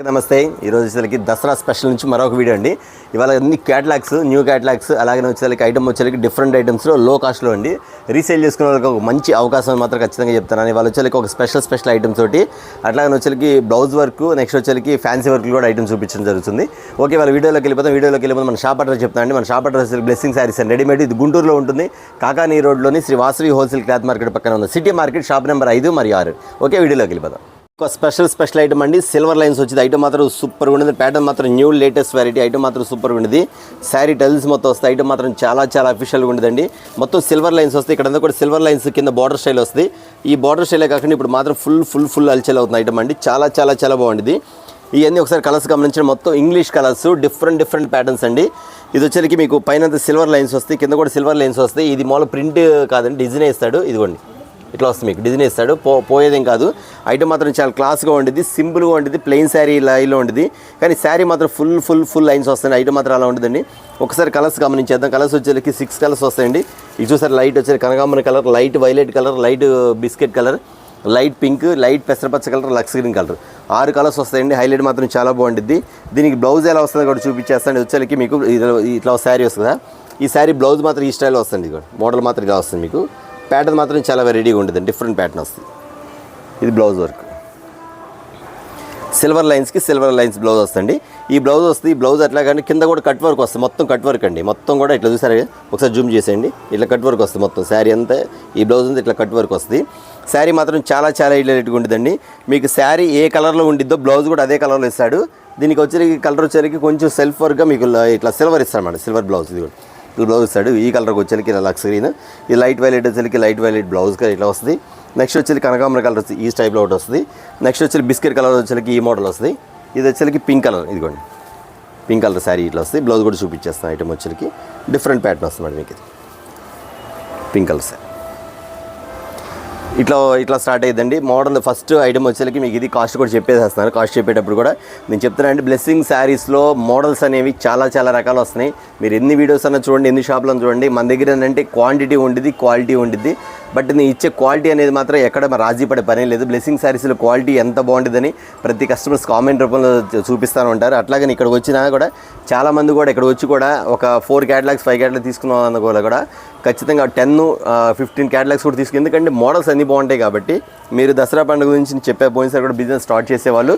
నమస్తే ఈరోజు వచ్చేసరికి దసరా స్పెషల్ నుంచి మరొక వీడియో అండి. ఇవాళ అన్ని క్యాటలాగ్స్ న్యూ క్యాటలాగ్స్ అలాగే వచ్చేసరికి ఐటమ్ వచ్చేసరికి డిఫరెంట్ ఐటమ్స్లో లో కాస్ట్లో అండి రీసేల్ చేసుకునే వాళ్ళకి ఒక మంచి అవకాశం మాత్రం ఖచ్చితంగా చెప్తాను. ఇవాళ వచ్చేసరికి ఒక స్పెషల్ ఐటమ్స్ తోటి అట్లాగే వచ్చేసరికి బ్లౌజ్ వర్క్ నెక్స్ట్ వచ్చేసరికి ఫ్యాన్సీ వర్క్ కూడా ఐటమ్స్ చూపించడం జరుగుతుంది. ఓకే, వాళ్ళ వీడియోలోకి వెళ్ళిపోతే మన షాప్ అడ్రస్ చెప్తానండి. మన shop address blessing sarees and readymade. ఇది గుంటూరులో ఉంటుంది, కాకానీ రోడ్లోని Sri Vasavi wholesale cloth market పక్కన ఉంది. సిటీ మార్కెట్ షాప్ నెంబర్ 5 మరియు 6. ఓకే, వీడియోలోకి వెళ్ళిపోతాం. ఒక స్పెషల్ ఐటమ్ అండి. సిల్వర్ లైన్స్ వచ్చింది. ఐటమ్ మాత్రం సూపర్గా ఉండేది. ప్యాటర్న్ మాత్రం న్యూ లేటెస్ట్ వెరైటీ. ఐటమ్ మాత్రం సూపర్గా ఉండేది. శారీ టెల్స్ మొత్తం వస్తాయి. ఐటమ్ మాత్రం చాలా అఫీషియల్గా ఉండేదండి. మొత్తం సిల్వర్ లైన్స్ వస్తాయి. ఇక్కడ కూడా సిల్వర్ లైన్స్ కింద బార్డర్ స్టైల్ వస్తుంది. ఈ బార్డర్ స్టైలే కాకుండా ఇప్పుడు మాత్రం ఫుల్ అల్చల్ అవుతుంది ఐటమ్ అండి. చాలా బాగుండేది. ఇవన్నీ ఒకసారి కలర్స్ గమనించండి. మొత్తం ఇంగ్లీష్ కలర్స్, డిఫరెంట్ ప్యాటర్న్స్ అండి. ఇది వచ్చరికి మీకు పైన సిల్వర్ లైన్స్ వస్తాయి, కింద కూడా సిల్వర్ లైన్స్ వస్తాయి. ఇది మామూలు ప్రింట్ కాదండి, డిజైన్ వేస్తాడు. ఇదిగోండి ఇట్లా వస్తుంది, మీకు డిజైన్ ఇస్తాడు. పోయేదేం కాదు. ఐటమ్ మాత్రం చాలా క్లాస్గా ఉండేది, సింపుల్గా ఉండేది, ప్లెయిన్ శారీ లైన్లో ఉండేది. కానీ శారీ మాత్రం ఫుల్ లైన్స్ వస్తాయి. ఐటమ్ మాత్రం అలా ఉంటుందండి. ఒకసారి కలర్స్ గమనించేద్దాం. కలర్స్ వచ్చేసరికి 6 కలర్స్ వస్తాయండి. ఇది చూసారు, లైట్ వచ్చేసి కనకాంబరం colour, light violet colour, light biscuit colour, light pink, light పెసరపచ్చ కలర్, లక్స్ గ్రీన్ కలర్. 6 కలర్స్ వస్తాయండి. హైలైట్ మాత్రం చాలా బాగుంటుంది. దీనికి బ్లౌజ్ ఎలా వస్తుందో కూడా చూపించేస్తాను. వచ్చేసరికి మీకు ఇట్లా శారీ వస్తుంది కదా, ఈ శారీ బ్లౌజ్ మాత్రం ఈ స్టైల్లో వస్తుంది. ఇది మోడల్ మాత్రం ఇలా వస్తుంది. మీకు ప్యాటర్న్ మాత్రం చాలా వెరైటీగా ఉంటుంది, డిఫరెంట్ ప్యాటర్న్ వస్తుంది. ఇది బ్లౌజ్ వర్క్, సిల్వర్ లైన్స్కి సిల్వర్ లైన్స్ బ్లౌజ్ వస్తుంది. ఈ బ్లౌజ్ వస్తుంది. ఈ బ్లౌజ్ అట్లా కానీ కింద కూడా కట్ వర్క్ వస్తుంది. మొత్తం కట్ వర్క్ అండి. మొత్తం కూడా ఇట్లా చూసారు, ఒకసారి జూమ్ చేసేయండి. ఇట్లా కట్ వర్క్ వస్తుంది మొత్తం శారీ అంతా. ఈ బ్లౌజ్ అంతా ఇట్లా కట్ వర్క్ వస్తుంది. శారీ మాత్రం చాలా హైలైట్గా ఉంటుందండి. మీకు శారీ ఏ కలర్లో ఉండిద్దో బ్లౌజ్ కూడా అదే కలర్లో ఇస్తాడు. దీనికి వచ్చేసరికి కలర్ వచ్చేసరికి కొంచెం సెల్ఫ్ వర్క్గా మీకు ఇట్లా సిల్వర్ ఇస్తాడు అన్నమాట. సిల్వర్ బ్లౌజ్ ఇది కూడా బ్లౌజ్ ఇస్తాడు. ఈ కలర్కి వచ్చేసరికి ఇలా లక్స్ గ్రీన్, ఈ లైట్ వైలెట్ వచ్చేసరికి లైట్ వైలెట్ బ్లౌజ్గా ఇట్లా వస్తుంది. నెక్స్ట్ వచ్చేసి కనకాంబర కలర్ వచ్చి ఈ టైప్లో ఒకటి వస్తుంది. నెక్స్ట్ వచ్చి బిస్కెట్ కలర్ వచ్చేసరికి ఈ మోడల్ వస్తుంది. ఇది వచ్చేసరికి పింక్ కలర్, ఇదిగోండి పింక్ కలర్ శారీ ఇట్లా వస్తుంది. బ్లౌజ్ కూడా చూపించేస్తాను. ఐటమ్ వచ్చేసరికి డిఫరెంట్ ప్యాటర్న్ వస్తుంది మేడం. మీకు ఇది పింక్ కలర్ శారీ ఇట్లా స్టార్ట్ అయ్యిందండి. మోడల్ ఫస్ట్ ఐటమ్ వచ్చేసరికి మీకు ఇది కాస్ట్ కూడా చెప్పేసేస్తున్నాను. కాస్ట్ చెప్పేటప్పుడు కూడా నేను చెప్తున్నానండి, బ్లెస్సింగ్ శారీస్లో మోడల్స్ అనేవి చాలా రకాలు వస్తున్నాయి. మీరు ఎన్ని వీడియోస్ అన్నా చూడండి, ఎన్ని షాపులను చూడండి, మన దగ్గర ఏంటంటే క్వాంటిటీ ఉండిద్ది, క్వాలిటీ ఉండిద్ది. బట్ నేను ఇచ్చే క్వాలిటీ అనేది మాత్రం ఎక్కడ రాజీ పడే పనే లేదు. బ్లెస్సింగ్ శారీస్లో క్వాలిటీ ఎంత బాగుంటుందని ప్రతి కస్టమర్స్ కామెంట్ రూపంలో చూపిస్తూ ఉంటారు. అట్లాగే ఇక్కడికి వచ్చినా కూడా చాలామంది కూడా ఇక్కడ వచ్చి కూడా ఒక 4 క్యాటలాగ్స్ 5 క్యాటలాగ్స్ తీసుకున్న కూడా ఖచ్చితంగా 10-15 క్యాటలాగ్స్ కూడా తీసుకుని, ఎందుకంటే మోడల్స్ అన్నీ బాగుంటాయి కాబట్టి. మీరు దసరా పండుగ గురించి చెప్పే పోయినసారి కూడా బిజినెస్ స్టార్ట్ చేసేవాళ్ళు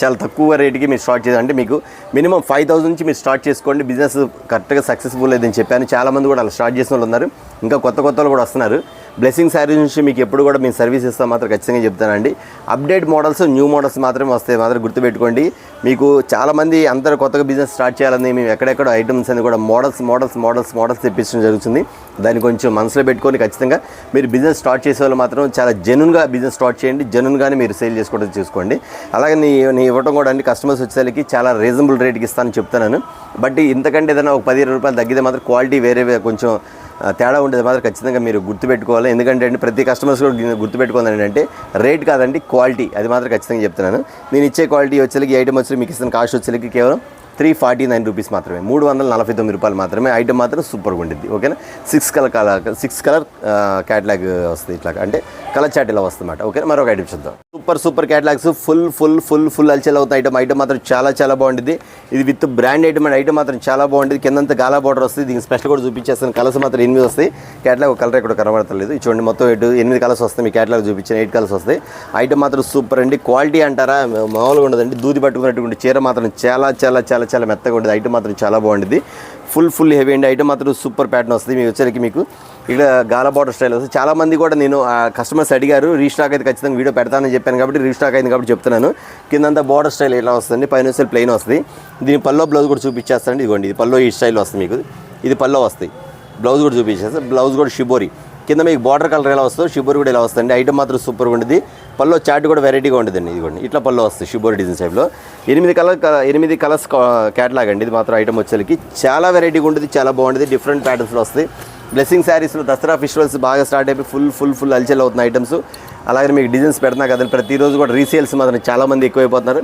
చాలా తక్కువ రేటుకి మీరు స్టార్ట్ చేయాలంటే మీకు మినిమం 5,000 నుంచి మీరు స్టార్ట్ చేసుకోండి. బిజినెస్ కరెక్ట్గా సక్సెస్ఫుల్ అయిందని చెప్పాను. చాలామంది కూడా అలా స్టార్ట్ చేసిన వాళ్ళు ఉన్నారు. ఇంకా కొత్త వాళ్ళు కూడా వస్తున్నారు. బ్లెస్సింగ్ శారీస్ నుంచి మీకు ఎప్పుడు కూడా మేము సర్వీస్ ఇస్తాం మాత్రం ఖచ్చితంగా చెప్తానండి. అప్డేట్ మోడల్స్, న్యూ మోడల్స్ మాత్రమే వస్తాయి, మాత్రం గుర్తుపెట్టుకోండి. మీకు చాలామంది అందరూ కొత్తగా బిజినెస్ స్టార్ట్ చేయాలని మేము ఎక్కడెక్కడ ఐటమ్స్ అని కూడా మోడల్స్ తెప్పించడం జరుగుతుంది. దాన్ని కొంచెం మనసులో పెట్టుకొని ఖచ్చితంగా మీరు బిజినెస్ స్టార్ట్ చేసే వాళ్ళు మాత్రం చాలా జెన్యూన్గా బిజినెస్ స్టార్ట్ చేయండి. జెన్యూన్గానే మీరు సేల్ చేసుకోవడం చూసుకోండి. అలాగే నీ ఇవ్వడం కూడా అండి కస్టమర్స్ వచ్చేసరికి చాలా రీజనబుల్ రేట్కి ఇస్తానని చెప్తున్నాను. బట్ ఇంతకంటే ఏదైనా ఒక 10-20 రూపాయలు తగ్గితే మాత్రం క్వాలిటీ వేరే కొంచెం తేడా ఉండేది మాత్రం ఖచ్చితంగా మీరు గుర్తుపెట్టుకోవాలి. ఎందుకంటే అండి ప్రతి కస్టమర్స్ కూడా గుర్తుపెట్టుకోవాలి ఏంటంటే రేట్ కాదండి, క్వాలిటీ. అది మాత్రం ఖచ్చితంగా చెప్తున్నాను. నేను ఇచ్చే క్వాలిటీ వచ్చేసరికి ఐటమ్ వచ్చి మీకు ఇస్తున్న కాస్ట్ వచ్చేసరికి కేవలం 349 రూపీస్ మాత్రమే, 349 రూపాయలు మాత్రమే. ఐటమ్ మాత్రం సూపర్గా ఉంటుంది. ఓకేనా, 6 కలర్ క్యాటలాగ్ వస్తుంది. ఇట్లా అంటే కలర్ చాట్ ఇలా వస్తుంది అన్నమాట. ఓకే, మరొక ఐటమ్ చూద్దాం. సూపర్ క్యాటలాగ్స్ ఫుల్ అల్చల్ అవుతుంది. ఐటమ్ మాత్రం చాలా బాగుంటుంది. ఇది with brand item and item మాత్రం చాలా బాగుంటుంది. కిందంతా గాలా బార్డర్ వస్తుంది. దీనికి స్పెషల్ కూడా చూపించేస్తాను. కలర్స్ మాత్రం 8 వస్తాయి. క్యాటలాగ్ ఒక కలర్ ఇక్కడ కనబడతలేదు. చూడండి, మొత్తం 8 కలర్స్ వస్తాయి. మీ క్యాటలాగ్ చూపించిన 8 కలర్స్ వస్తాయి. ఐటమ్ మాత్రం సూపర్ అండి. క్వాలిటీ అంటారా మామూలుగా ఉండదండి. దూది పట్టుకున్నటువంటి చీర మాత్రం చాలా మెత్తగా ఉంటుంది. ఐటమ్ మాత్రం చాలా బాగుంటుంది. ఫుల్ హెవీ అండి. ఐటమ్ మాత్రం సూపర్ ప్యాటర్న్ వస్తుంది. మీకు వచ్చేసరికి మీకు ఇక్కడ గాలా బార్డర్ స్టైల్ వస్తుంది. చాలామంది కూడా నేను కస్టమర్స్ అడిగారు, రీస్టాక్ అయితే ఖచ్చితంగా వీడియో పెడతానని చెప్పాను కాబట్టి రీస్టాక్ అయింది కాబట్టి చెప్తున్నాను. కిందంతా బార్డర్ స్టైల్ ఇలా వస్తుంది, పైన వచ్చి ప్లెయిన్ వస్తుంది. దీని పల్లో బ్లౌజ్ కూడా చూపించేస్తానండి. ఇదిగోండి, ఇది పల్లో ఈ స్టైల్ వస్తుంది. మీకు ఇది పల్లో వస్తాయి. బ్లౌజ్ కూడా చూపించేస్తాను. బ్లౌజ్ కూడా షిబోరి కింద మీకు బార్డర్ కలర్ ఎలా వస్తుందో షిబోరి కూడా ఇలా వస్తుంది. ఐటమ్ మాత్రం సూపర్గా ఉంటుంది. పల్లో చాట్ కూడా వెరైటీగా ఉంటుందండి. ఇదిగోండి, ఇట్లా పల్లో వస్తుంది షిబోరి డిజైన్ టైప్లో. 8 కలర్స్ క్యాటలాగ్ అండి. ఇది మాత్రం ఐటమ్ వచ్చేసరికి చాలా వెరైటీగా ఉంటుంది, చాలా బాగుంటుంది. డిఫరెంట్ ప్యాటర్న్స్లో వస్తాయి. బ్లెస్సింగ్ శారీస్లో దసరా ఫెస్టివల్స్ బాగా స్టార్ట్ అయిపోయి ఫుల్ అల్చల్ అవుతున్న ఐటమ్స్. అలాగే మీకు డిజైన్స్ పెడుతున్నా కదండి. ప్రతిరోజు కూడా రీసేల్స్ మాత్రం చాలామంది ఎక్కువైపోతున్నారు.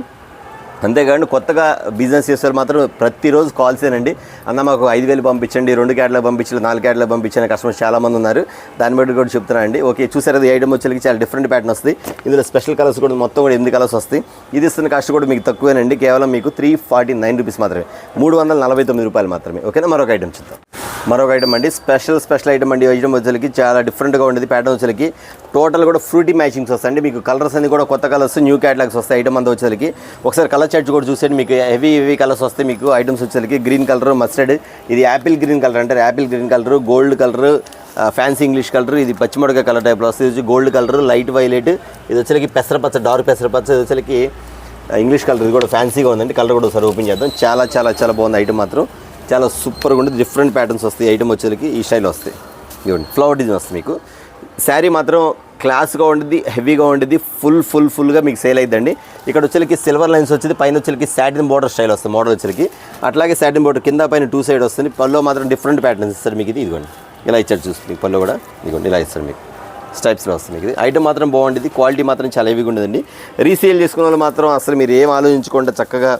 అంతేకాదు కొత్తగా బిజినెస్ చేసే మాత్రం ప్రతిరోజు కాల్సేనండి. అన్న మాకు 5,000 పంపించండి, 2 క్యాట్లు పంపించండి, 4 క్యాట్లు పంపించండి కస్టమర్స్ చాలామంది ఉన్నారు. దాన్ని బట్టి కూడా చెప్తున్నా అండి. ఓకే, చూసారు అది ఐటమ్ వచ్చేకి చాలా డిఫరెంట్ ప్యాటర్న్ వస్తుంది. ఇందులో స్పెషల్ కలర్స్ కూడా మొత్తం కూడా 8 కలర్స్ వస్తాయి. ఇది ఇస్తున్న కాస్ట్ కూడా మీకు తక్కువేనండి, కేవలం మీకు 349 రూపీస్ మాత్రమే, 349 రూపాయలు మాత్రమే. ఓకేనా, మరొక ఐటమ్ చూద్దాం. మరొక ఐటమ్ అండి, స్పెషల్ ఐటమ్ అండి. ఐటమ్ వచ్చేకి చాలా డిఫరెంట్గా ఉండేది. ప్యాటర్న్ వచ్చేకి టోటల్ కూడా ఫ్రూటీ మ్యాచింగ్స్ వస్తాయండి. మీకు కలర్స్ అన్ని కూడా కొత్త కలర్స్, న్యూ క్యాటలాగ్స్ వస్తాయి. ఐటమ్ అంతా వచ్చేకి ఒకసారి కలర్ చార్ట్ కూడా చూసేయండి. మీకు హెవీ కలర్స్ వస్తాయి. మీకు ఐటమ్స్ వచ్చేకి గ్రీన్ కలర్, మస్టర్డ్, ఇది యాపిల్ గ్రీన్ కలర్ అంటారు, Apple green colour, gold colour, fancy English colour, ఇది పచ్చిమిరపకాయ కలర్ టైప్లో వస్తుంది. ఇది గోల్డ్ కలర్, లైట్ వైలెట్, ఇది వచ్చేకి పెసరపచ్చ, డార్క్ పెసరపచ్చ, ఇది వచ్చేకి ఇంగ్లీష్ కలర్. ఇది కూడా ఫ్యాన్సీగా ఉందండి. కలర్ కూడా ఒకసారి ఓపెన్ చేద్దాం. చాలా చాలా చాలా బాగుంది ఐటమ్ మాత్రం, చాలా సూపర్గా ఉంటుంది. డిఫరెంట్ ప్యాటర్న్స్ వస్తాయి. ఐటమ్ వచ్చేకి ఈ స్టైల్ వస్తాయి. ఇవ్వండి, ఫ్లవర్ డిజైన్ వస్తుంది. మీకు శారీ మాత్రం క్లాస్గా ఉంటుంది, హెవీగా ఉంటుంది, ఫుల్గా మీకు సేల్ అయిద్దండి. ఇక్కడ వచ్చేకి సిల్వర్ లైన్స్ వచ్చేది, పైన వచ్చేకి సాటిన్ బోర్డర్ స్టైల్ వస్తుంది మోడల్ వచ్చేకి. అట్లాగే సాటిన్ బోర్డర్ కింద పైన 2 సైడ్ వస్తుంది. పళ్ళు మాత్రం డిఫరెంట్ ప్యాటర్న్స్ ఇస్తారు మీకు. ఇది ఇదిగోండి ఇలా ఇచ్చాడు చూసి, మీకు పళ్ళు కూడా ఇదిగోండి ఇలా ఇస్తారు మీకు, స్టైప్స్లో వస్తుంది మీకు. ఐటమ్ మాత్రం బాగుంటుంది, క్వాలిటీ మాత్రం చాలా హెవీగా ఉండదండి. రీసేల్ చేసుకున్న వాళ్ళు మాత్రం అసలు మీరు ఏం ఆలోచించకుండా చక్కగా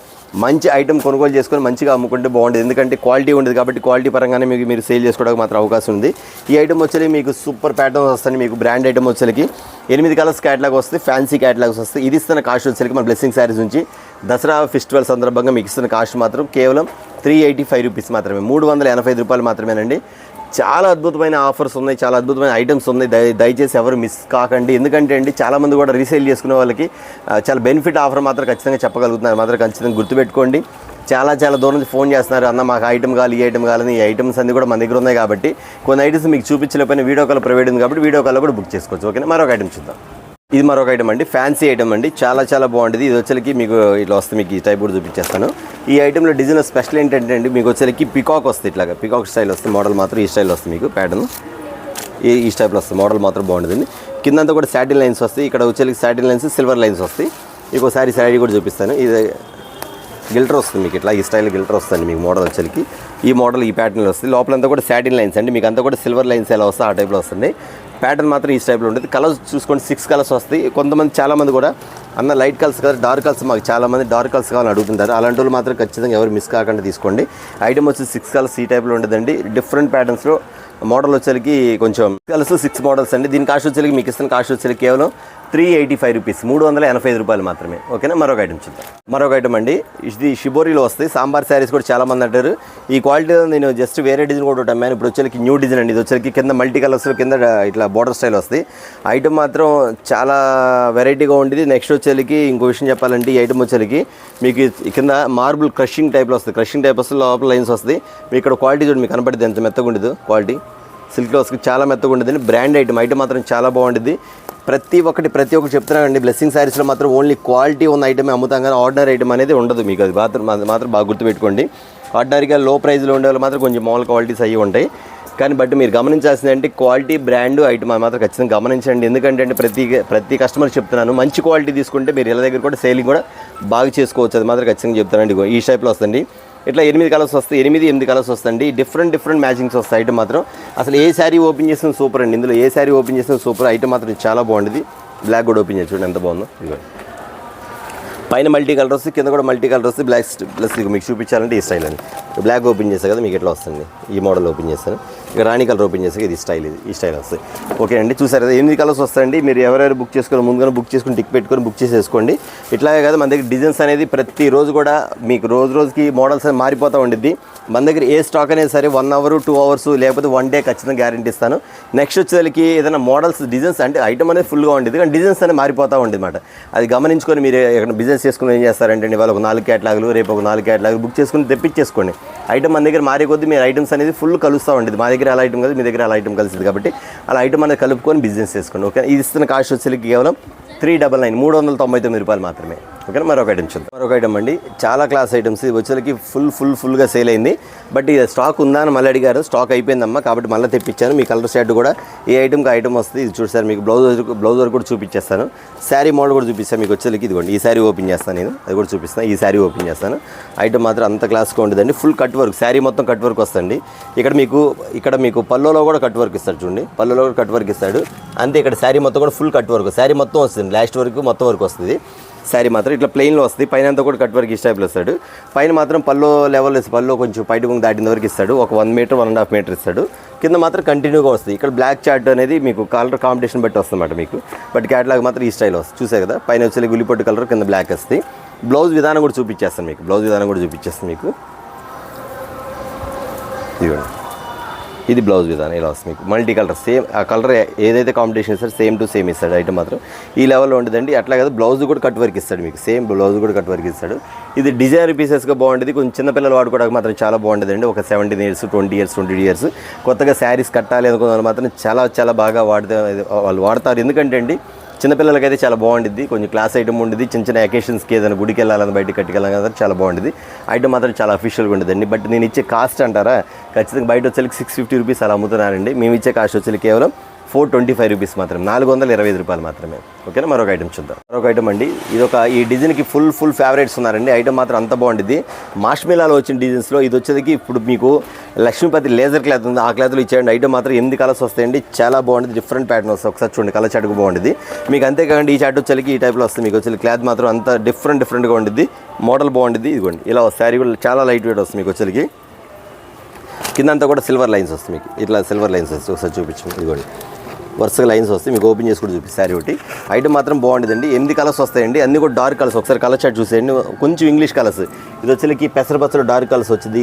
మంచి ఐటమ్ కొనుగోలు చేసుకొని మంచిగా అమ్ముకుంటే బాగుంటుంది. ఎందుకంటే క్వాలిటీ ఉండదు కాబట్టి క్వాలిటీ పరంగానే మీరు సేల్ చేసుకోవడానికి మాత్రం అవకాశం ఉంది. ఈ ఐటమ్ వచ్చేది మీకు సూపర్ ప్యాటర్న్ వస్తుంది. మీకు బ్రాండ్ ఐటమ్ వచ్చేకి 8 కలర్స్ క్యాటలాగ్ వస్తుంది, ఫ్యాన్సీ క్యాటలాగ్స్ వస్తాయి. ఇది ఇస్తున్న కాస్ట్ వచ్చేకి మన బ్లెస్సింగ్ శారీస్ నుంచి దసరా ఫెస్టివల్ సందర్భంగా మీకు ఇస్తున్న కాస్ట్ మాత్రం కేవలం 385 రూపీస్ మాత్రమే, 385 రూపాయలు మాత్రమేనండి. చాలా అద్భుతమైన ఆఫర్స్ ఉన్నాయి, చాలా అద్భుతమైన ఐటమ్స్ ఉన్నాయి. దయచేసి ఎవరు మిస్ కాకండి. ఎందుకంటే అండి చాలామంది కూడా రీసేల్ చేసుకునే వాళ్ళకి చాలా బెనిఫిట్ ఆఫర్ మాత్రం ఖచ్చితంగా చెప్పగలుగుతున్నారు. మాత్రం ఖచ్చితంగా గుర్తుపెట్టుకోండి. చాలా దూరం నుంచి ఫోన్ చేస్తున్నారు, అన్న మాకు ఐటమ్ కావాలి, ఈ ఐటమ్ కావాలని. ఈ ఐటమ్స్ అన్ని కూడా మన దగ్గర ఉన్నాయి కాబట్టి కొన్ని ఐటమ్స్ మీకు చూపించలేకపోయినా వీడియో కాల్ ప్రొవైడ్ ఉంది కాబట్టి వీడియో కాల్లో కూడా బుక్ చేసుకోవచ్చు. ఓకేనా, మరొక ఐటమ్ చూద్దాం. ఇది మరొక ఐటమ్ అండి, ఫ్యాన్సీ ఐటమ్ అండి. చాలా బాగుంటుంది. ఇది వచ్చేకి మీకు ఇట్లా వస్తుంది. మీకు ఈ టైప్ కూడా చూపించేస్తాను. ఈ ఐటెంలో డిజైన్ స్పెషల్ ఏంటంటే అండి, మీకు వచ్చేకి పికాక్ వస్తుంది. ఇట్లాగా పికాక్ స్టైల్ వస్తుంది. మోడల్ మాత్రం ఈ స్టైల్ వస్తుంది. మీకు ప్యాటర్న్ ఈ స్టైప్లో వస్తుంది. మోడల్ మాత్రం బాగుంటుంది. కిందంతా కూడా సాటిన్ లైన్స్ వస్తాయి. ఇక్కడ వచ్చేకి సాటిన్ లైన్స్, సిల్వర్ లైన్స్ వస్తాయి. ఇంకోసారి శారీ కూడా చూపిస్తాను. ఇది గిల్టర్ వస్తుంది మీకు, ఇట్లా ఈ స్టైల్ గిల్టర్ వస్తుంది మీకు. మోడల్ వచ్చేకి ఈ మోడల్ ఈ ప్యాటర్న్లో వస్తుంది. లోపలంతా కూడా సాటిన్ లైన్స్ అండి. మీకు అంతా కూడా సిల్వర్ లైన్స్ ఎలా వస్తాయి ఆ టైప్లో వస్తుంది. ప్యాటర్న్ మాత్రం ఈ టైప్లో ఉంటుంది. కలర్స్ చూసుకోండి, 6 కలర్స్ వస్తాయి. కొంతమంది చాలామంది కూడా అన్న లైట్ కలర్స్ కదా, డార్క్ కలర్స్ మాకు చాలామంది డార్క్ కలర్స్ కావాలని అడుగుతుంటారు. అలాంటి వాళ్ళు మాత్రం ఖచ్చితంగా ఎవరు మిస్ కాకుండా తీసుకోండి. ఐటమ్ వచ్చి 6 కలర్స్ ఈ టైప్లో ఉంటుందండి. డిఫరెంట్ ప్యాటర్న్స్లో మోడల్ వచ్చేకి కొంచెం కలర్స్ 6 మోడల్స్ అండి. దీని కాస్ట్ వచ్చేకి మీకు ఇస్తున్న కాస్ట్ వచ్చేకి కేవలం 385 రూపీస్, 385 రూపాయలు మాత్రమే. ఓకేనా, మరొక ఐటమ్ చూద్దాం. మరొక ఐటమ్ అండి, ఇది షిబోరీలో వస్తాయి. సాంబార్ శారీస్ కూడా చాలామంది అంటారు. ఈ క్వాలిటీలో నేను జస్ట్ వేరే డిజైన్ కూడా ఒకటి అమ్మాను. ఇప్పుడు వచ్చేకి న్యూ డిజైన్ అండి. ఇది వచ్చేకి కింద మల్టీ కలర్స్ కింద ఇట్లా బోర్డర్ స్టైల్ వస్తాయి. ఐటమ్ మాత్రం చాలా వెరైటీగా ఉంటుంది. నెక్స్ట్ వచ్చేకి ఇంకో విషయం చెప్పాలంటే, ఈ ఐటమ్ వచ్చేకి మీకు కింద మార్బుల్ క్రషింగ్ టైప్లో వస్తుంది. క్రషింగ్ టైప్ వస్తుంది, లోపల లైన్స్ వస్తాయి. మీకు ఇక్కడ క్వాలిటీ చూడండి, మీకు కనపడుతుంది ఎంత మెత్తగా ఉండదు. క్వాలిటీ సిల్క్లో వస్తుంది, చాలా మెత్తగా ఉంటుంది. బ్రాండ్ ఐటమ్ మాత్రం చాలా బాగుంటుంది. ప్రతి ఒక్కటి చెప్తున్నానండి, బ్లెస్సింగ్ శారీస్లో మాత్రం ఓన్లీ క్వాలిటీ ఉన్న ఐటమే అమ్ముతాం, కానీ ఆర్డినరీ ఐటమ్ అనేది ఉండదు. మీకు అది మాత్రం బాగా గుర్తుపెట్టుకోండి. ఆర్డినరీగా లో ప్రైస్లో ఉండే వాళ్ళు మాత్రం కొంచెం మామూలు క్వాలిటీస్ అయ్యి ఉంటాయి. కానీ బట్ మీరు గమనించాల్సింది అంటే క్వాలిటీ, బ్రాండ్ ఐటమ్ మాత్రం ఖచ్చితంగా గమనించండి. ఎందుకంటే అంటే ప్రతి కస్టమర్ చెప్తున్నాను, మంచి క్వాలిటీ తీసుకుంటే మీరు ఇలా దగ్గర కూడా సేలింగ్ కూడా బాగా చేసుకోవచ్చు. అది మాత్రం ఖచ్చితంగా చెప్తానండి. ఈ టైప్లో వస్తుంది. ఇట్లా 8 కలర్స్ వస్తాయి, 8 కలర్స్ వస్తాయండి. డిఫరెంట్ మ్యాచింగ్స్ వస్తాయి. ఐటమ్ మాత్రం అసలు ఏ శారీ ఓపెన్ చేసిన సూపర్ అండి. ఇందులో ఏ శారీ ఓపెన్ చేసిన సూపర్. ఐటమ్ మాత్రం చాలా బాగుంటుంది. బ్లాక్ కూడా ఓపెన్ చేసి చూడండి ఎంత బాగుందో. ఇదిగో పైన మల్టీ కలర్ వస్తుంది, కింద కూడా మల్టీ కలర్ వస్తుంది. బ్లాక్ ప్లస్ మీకు చూపించాలంటే ఈ స్టైల్ అండి. బ్లాక్ ఓపెన్ చేస్తాను కదా, మీకు ఎట్లా వస్తుంది. ఈ మోడల్ ఓపెన్ చేస్తాను. ఇక రాణి కలర్ ఓపెన్ చేస్తే ఇది స్టైల్, ఈ స్టైల్ వస్తుంది. ఓకే అండి, చూసారు కదా 8 కలర్స్ వస్తాయండి. మీరు ఎవరెవరు బుక్ చేసుకొని ముందుగానే బుక్ చేసుకుని టిక్ పెట్టుకొని బుక్ చేసేసుకోండి. ఇట్లాగే కదా మన దగ్గర డిజైన్స్ అనేది ప్రతిరోజు కూడా మీకు రోజుకి మోడల్స్ అనేది మారిపోతూ ఉండిద్ది. మన దగ్గర ఏ స్టాక్ అనేది సరే 1 అవర్ 2 అవర్స్ లేకపోతే 1 డే ఖచ్చితంగా గ్యారెంటీ ఇస్తాను. నెక్స్ట్ వచ్చేసరికి ఏదైనా మోడల్స్ డిజైన్స్ అంటే ఐటమ్ అనేది ఫుల్గా ఉండేది, కానీ డిజైన్స్ అనేది మారిపోతూ ఉండేది అనమాట. అది గమనించుకొని మీరు ఎక్కడ బిజినెస్ చేసుకుని ఏం చేస్తారంటే, ఇవాళ ఒక 4 క్యాటలాగులు, రేపు ఒక 4 క్యాటలాగులు బుక్ చేసుకుని తెప్పించేసుకోండి. ఐటమ్ మన దగ్గర మారే కొద్దీ మీరు ఐటమ్స్ అనేది ఫుల్ కలుస్తూ ఉండేది. మా దగ్గర అలా ఐటమ్ కలిసి మీ దగ్గర అలా ఐటమ్ కలిసింది కాబట్టి అలా ఐటమ్ అనేది కలుపుకొని బిజినెస్ చేసుకోండి. ఓకే, ఇది ఇస్తున్న కాస్ట్ వచ్చేసరికి కేవలం 399, 399 రూపాయలు మాత్రమే. ఓకే, మరొక ఐటమ్ చూద్దాం. మరొక ఐటమ్ అండి, చాలా క్లాస్ ఐటమ్స్. ఇది వచ్చేసరికి ఫుల్గా సేల్ అయింది. బట్ ఇది స్టాక్ ఉందా అని మళ్ళీ అడిగారు. స్టాక్ అయిపోయిందమ్మా, కాబట్టి మళ్ళీ తెప్పించాను. మీ కలర్ షర్ట్ కూడా ఏ ఐటమ్కి ఐటమ్ వస్తుంది. ఇది చూసారు, మీకు బ్లౌజ్ వర్క్ కూడా చూపించేస్తాను. శారీ మోడల్ కూడా చూపిస్తాను. మీకు వచ్చేసరికి ఇదిగోండి, ఈ శారీ ఓపెన్ చేస్తాను నేను, అది కూడా చూపిస్తాను. ఈ శారీ ఓపెన్ చేస్తాను. ఐటమ్ మాత్రం అంత క్లాస్గా ఉంటుందండి. ఫుల్ కట్ వర్క్, శారీ మొత్తం కట్ వర్క్ వస్తుంది. ఇక్కడ మీకు పల్లోలో కూడా కట్ వర్క్ ఇస్తాడు. చూడండి, పల్లోలో కూడా కట్ వర్క్ ఇస్తాడు. అంతే, ఇక్కడ శారీ మొత్తం కూడా ఫుల్ కట్ వర్క్, శారీ మొత్తం వస్తుంది. లాస్ట్ వరకు మొత్తం వరకు వస్తుంది. శారీ మాత్రం ఇట్లా ప్లెయిన్లో వస్తుంది, పైన అంతా కూడా కట్ వర్క్ ఈ టైప్లో ఇస్తాడు. పైన మాత్రం పల్లో లెవెల్ పల్లో కొంచెం పైట కొంగు దాటిన వరకు ఇస్తాడు, ఒక 1 మీటర్ 1.5 మీటర్ ఇస్తాడు. కింద మాత్రం కంటిన్యూగా వస్తుంది. ఇక్కడ బ్లాక్ చార్ట్ అనేది మీకు కలర్ కాంపిటీషన్ బట్టి వస్తుందన్నమాట మీకు. బట్ క్యాటలాగ్ మాత్రం ఈ స్టైల్ వస్తుంది, చూసే కదా. పైన వచ్చి గుల్లిపట్టు కలర్, కింద బ్లాక్ వస్తుంది. బ్లౌజ్ విధానం కూడా చూపించేస్తాను మీకు, మీకు ఇదిగోండి. ఇది బ్లౌజ్ విధానం ఇలా వస్తుంది మీకు. మల్టీ కలర్ సేమ్ ఆ కలర్ ఏదైతే కాంపిటీషన్ ఇస్తాడు సేమ్ టు సేమ్ ఇస్తాడు. ఐటమ్ మాత్రం ఈ లెవెల్లో ఉంటుందండి. అట్లా కదా బ్లౌజ్ కూడా కట్ వర్క్ ఇస్తాడు మీకు, సేమ్ బ్లౌజ్ కూడా కట్ వర్క్ ఇస్తాడు. ఇది డిజైనర్ పీసెస్గా బాగుంటుంది, కొంచెం చిన్నపిల్లలు వాడుకోవడానికి మాత్రం చాలా బాగుంటుందండి. ఒక 17 ఇయర్స్ 20 ఇయర్స్ 22 ఇయర్స్ కొత్తగా శారీస్ కట్టాలి అనుకున్న వాళ్ళు మాత్రం చాలా బాగా వాళ్ళు వాడతారు. ఎందుకంటే అండి చిన్నపిల్లలకైతే చాలా బాగుంటుంది, కొంచెం క్లాస్ ఐటమ్ ఉంటుంది. చిన్న అకేషన్స్కి ఏదైనా గుడికి వెళ్ళాలని బయటకి కట్టుకెళ్ళాలి కదా చాలా బాగుంటుంది. ఐటమ్ మాత్రం చాలా అఫీషియల్గా ఉంటుందండి. బట్ నేను ఇచ్చే కాస్ట్ అంటారా, ఖచ్చితంగా బయట వచ్చేకి 650 రూపీస్ అలా అమ్ముతున్నానండి. మేము ఇచ్చే కాస్ట్ వచ్చేకి కేవలం 425 రూపీస్ మాత్రమే, 425 రూపాయలు మాత్రమే. ఓకేనా, మరొక ఐటమ్ చూద్దాం. మరొక ఐటమ్ అండి, ఈ డిజైన్కి ఫుల్ ఫేవరెట్స్ ఉన్నారండి. ఐటమ్ మాత్రం అంత బాగుంటుంది. మాష్మిలాలో వచ్చిన డిజైన్స్లో ఇది వచ్చేది ఇప్పుడు మీకు లక్ష్మీపతి లేజర్ క్లాత్ ఉంది, ఆ క్లాత్లో ఇచ్చేయండి. ఐటమ్ మాత్రం 8 కలర్స్ వస్తాయండి, చాలా బాగుంటుంది. డిఫరెంట్ ప్యాటర్న్ వస్తుంది, ఒకసారి చూడండి. కలర్ చాటుకు బాగుంటుంది మీకు. అంతేకాదండి ఈ చాట్ వచ్చేకి ఈ టైప్లో వస్తుంది మీకు. వచ్చేది క్లాత్ మాత్రం అంత డిఫరెంట్గా ఉంటుంది, మోడల్ బాగుంటుంది. ఇదిగోండి ఇలా శారీ కూడా చాలా లైట్ వెయిట్ వస్తుంది మీకు. వచ్చేకి కింద అంతా కూడా సిల్వర్ లైన్స్ వస్తుంది మీకు, ఇట్లా సిల్వర్ లైన్స్ వస్తుంది. ఒకసారి చూపించండి. ఇదిగోండి వరుసగా లైన్స్ వస్తాయి మీకు. ఓపెన్ చేసి కూడా చూపిస్తారు ఒకటి. ఐటమ్ మాత్రం బాగుంటుందండి. 8 కలర్స్ వస్తాయండి, అన్ని కూడా డార్క్ కలర్స్. ఒకసారి కలర్ చార్ట్ చూసేయండి, కొంచెం ఇంగ్లీష్ కలర్స్. ఇది వచ్చేకి పెసరపచ్చలో డార్క్ కలర్స్ వచ్చింది,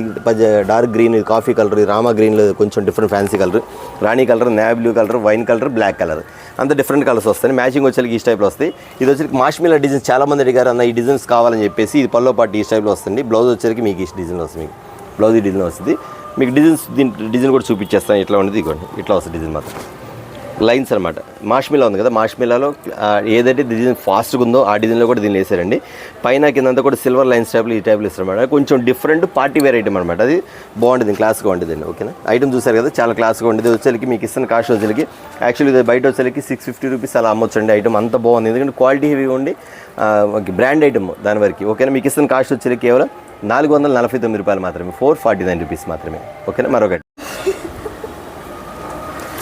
డార్క్ గ్రీన్, కాఫీ కలర్, రామా గ్రీన్లో కొంచెం డిఫరెంట్ ఫ్యాన్సీ కలర్, రాణి colour, navy blue colour, wine colour, black colour, అంత డిఫరెంట్ కలర్స్ వస్తాయి. మ్యాచింగ్ వచ్చేకి ఈ టైప్లో వస్తాయి. ఇది వచ్చేకి మాష్మిలా డిజైన్స్ చాలా మంది అడిగారు అన్న, ఈ డిజైన్స్ కావాలని చెప్పేసి. ఇది పల్లో పాటు ఈ టైప్లో వస్తుంది. బ్లౌజ్ వచ్చేకి మీకు ఈ డిజైన్ వస్తుంది మీకు. బ్లౌజ్ ఈ డిజైన్ వస్తుంది మీకు. డిజైన్ కూడా చూపించేస్తాను ఎట్లా ఉండేది. ఇదిగోండి ఇట్లా వస్తుంది డిజైన్ మాత్రం. లైన్స్ అనమాట. మాష్మిలా ఉంది కదా, మాష్మిలాలో ఏదైతే డిజైన్ ఫాస్ట్గా ఉందో ఆ డిజైన్లో కూడా దీన్ని వేసారండి. పైన కిందంతా కూడా సిల్వర్ లైన్స్ టైప్లో ఈ టైప్లో ఇస్తారన్నమాట. కొంచెం డిఫరెంట్ పార్టీ వేర్ ఐటమ్ అనమాట. అది బాగుంటుంది, క్లాస్గా ఉంటుందండి. ఓకేనా, ఐటమ్ చూసారు కదా, చాలా క్లాస్గా ఉంటుంది. వచ్చేకి మీకు ఇస్తున్న కాస్ట్ వచ్చేకి యాక్చువల్లీ ఇది బయట వచ్చేకి 650 రూపీస్ అలా అమ్మొచ్చండి. ఐటమ్ అంత బాగుంది, ఎందుకంటే క్వాలిటీ హెవీ ఉండి బ్రాండ్ ఐటమ్ దాని వరకు. ఓకేనా, మీకు ఇస్తున్న కాస్ట్ వచ్చేకి కేవలం 449 రూపాయలు మాత్రమే, 449 రూపీస్ మాత్రమే. ఓకేనా, మరొకటి.